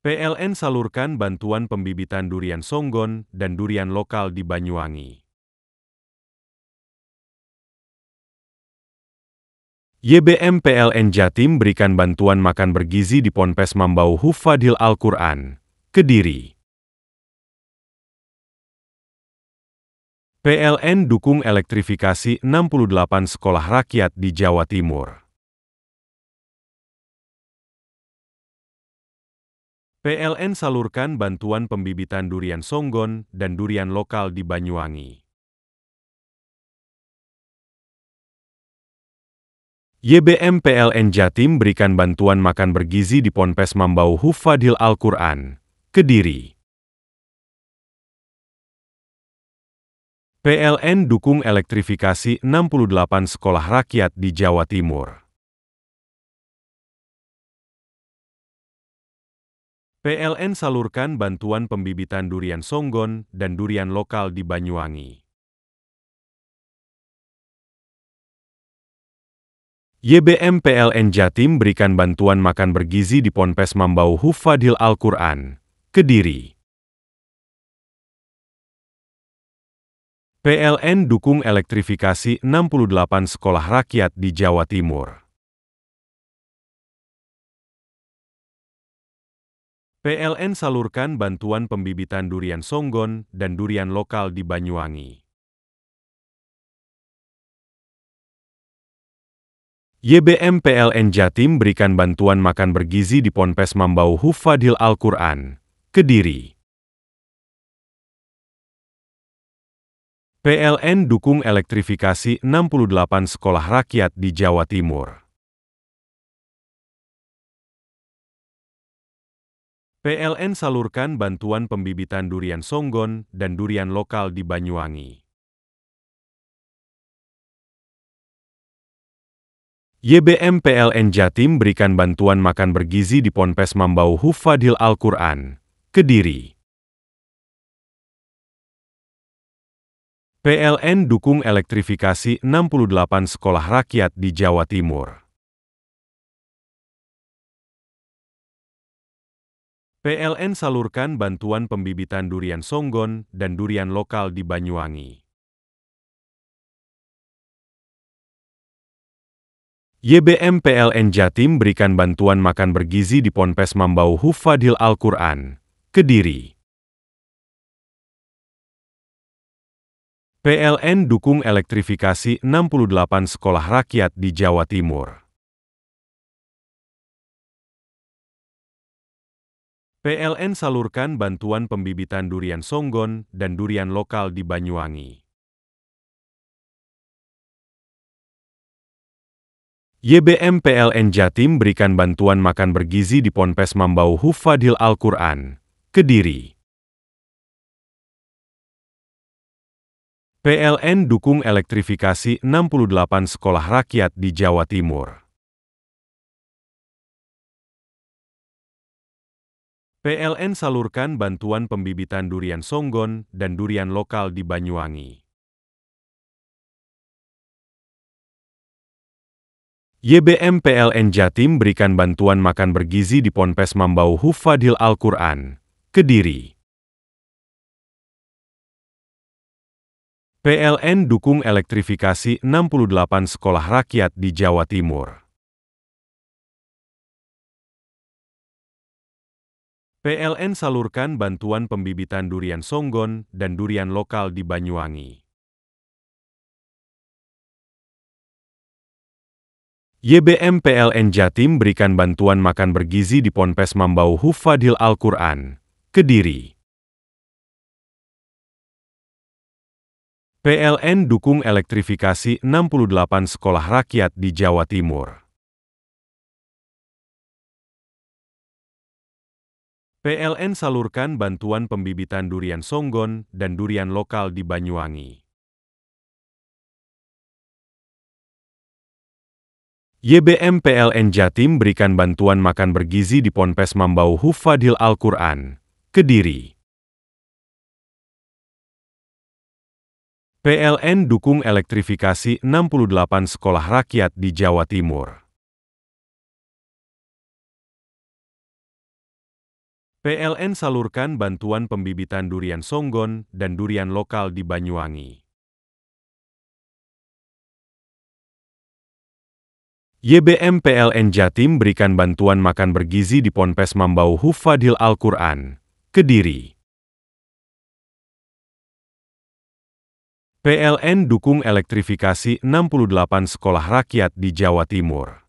PLN salurkan bantuan pembibitan durian songgon dan durian lokal di Banyuwangi. YBM PLN Jatim berikan bantuan makan bergizi di Ponpes Mambau Hufadhil Al-Quran, Kediri. PLN dukung elektrifikasi 68 sekolah rakyat di Jawa Timur. PLN salurkan bantuan pembibitan durian songgon dan durian lokal di Banyuwangi. YBM PLN Jatim berikan bantuan makan bergizi di Ponpes Mambau Hufadhil Al-Quran, Kediri. PLN dukung elektrifikasi 68 sekolah rakyat di Jawa Timur. PLN salurkan bantuan pembibitan durian songgon dan durian lokal di Banyuwangi. YBM PLN Jatim berikan bantuan makan bergizi di Ponpes Mambau Hufadhil Al-Quran, Kediri. PLN dukung elektrifikasi 68 sekolah rakyat di Jawa Timur. PLN salurkan bantuan pembibitan durian songgon dan durian lokal di Banyuwangi. YBM PLN Jatim berikan bantuan makan bergizi di Ponpes Mambau Hufadhil Al-Quran, Kediri. PLN dukung elektrifikasi 68 sekolah rakyat di Jawa Timur. PLN salurkan bantuan pembibitan durian songgon dan durian lokal di Banyuwangi. YBM PLN Jatim berikan bantuan makan bergizi di Ponpes Mambau Hufadhil Al-Quran, Kediri. PLN dukung elektrifikasi 68 sekolah rakyat di Jawa Timur. PLN salurkan bantuan pembibitan durian songgon dan durian lokal di Banyuwangi. YBM PLN Jatim berikan bantuan makan bergizi di Ponpes Mambau Hufadhil Al-Quran, Kediri. PLN dukung elektrifikasi 68 sekolah rakyat di Jawa Timur. PLN salurkan bantuan pembibitan durian songgon dan durian lokal di Banyuwangi. YBM PLN Jatim berikan bantuan makan bergizi di Ponpes Mambau Hufadhil Al-Quran, Kediri. PLN dukung elektrifikasi 68 sekolah rakyat di Jawa Timur. PLN salurkan bantuan pembibitan durian songgon dan durian lokal di Banyuwangi. YBM PLN Jatim berikan bantuan makan bergizi di Ponpes Mambau Hufadhil Al-Quran, Kediri. PLN dukung elektrifikasi 68 sekolah rakyat di Jawa Timur. PLN salurkan bantuan pembibitan durian songgon dan durian lokal di Banyuwangi. YBM PLN Jatim berikan bantuan makan bergizi di Ponpes Mambau Hufadhil Al-Quran, Kediri. PLN dukung elektrifikasi 68 sekolah rakyat di Jawa Timur. PLN salurkan bantuan pembibitan durian songgon dan durian lokal di Banyuwangi. YBM PLN Jatim berikan bantuan makan bergizi di Ponpes Mambau Hufadhil Al-Quran, Kediri. PLN dukung elektrifikasi 68 sekolah rakyat di Jawa Timur. PLN salurkan bantuan pembibitan durian songgon dan durian lokal di Banyuwangi. YBM PLN Jatim berikan bantuan makan bergizi di Ponpes Mambau Hufadhil Al-Quran, Kediri. PLN dukung elektrifikasi 68 sekolah rakyat di Jawa Timur.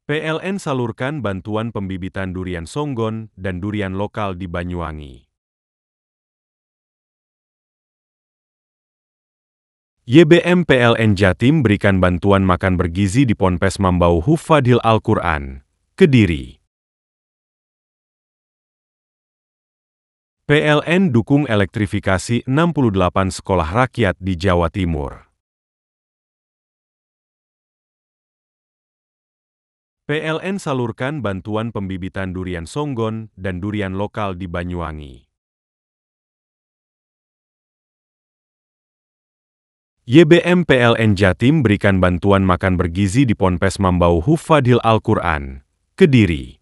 PLN salurkan bantuan pembibitan durian songgon dan durian lokal di Banyuwangi. YBM PLN Jatim berikan bantuan makan bergizi di Ponpes Mambau Hufadhil Al-Quran, Kediri. PLN dukung elektrifikasi 68 sekolah rakyat di Jawa Timur. PLN salurkan bantuan pembibitan durian songgon dan durian lokal di Banyuwangi. YBM PLN Jatim berikan bantuan makan bergizi di Ponpes Mambau Hufadhil Al-Quran, Kediri.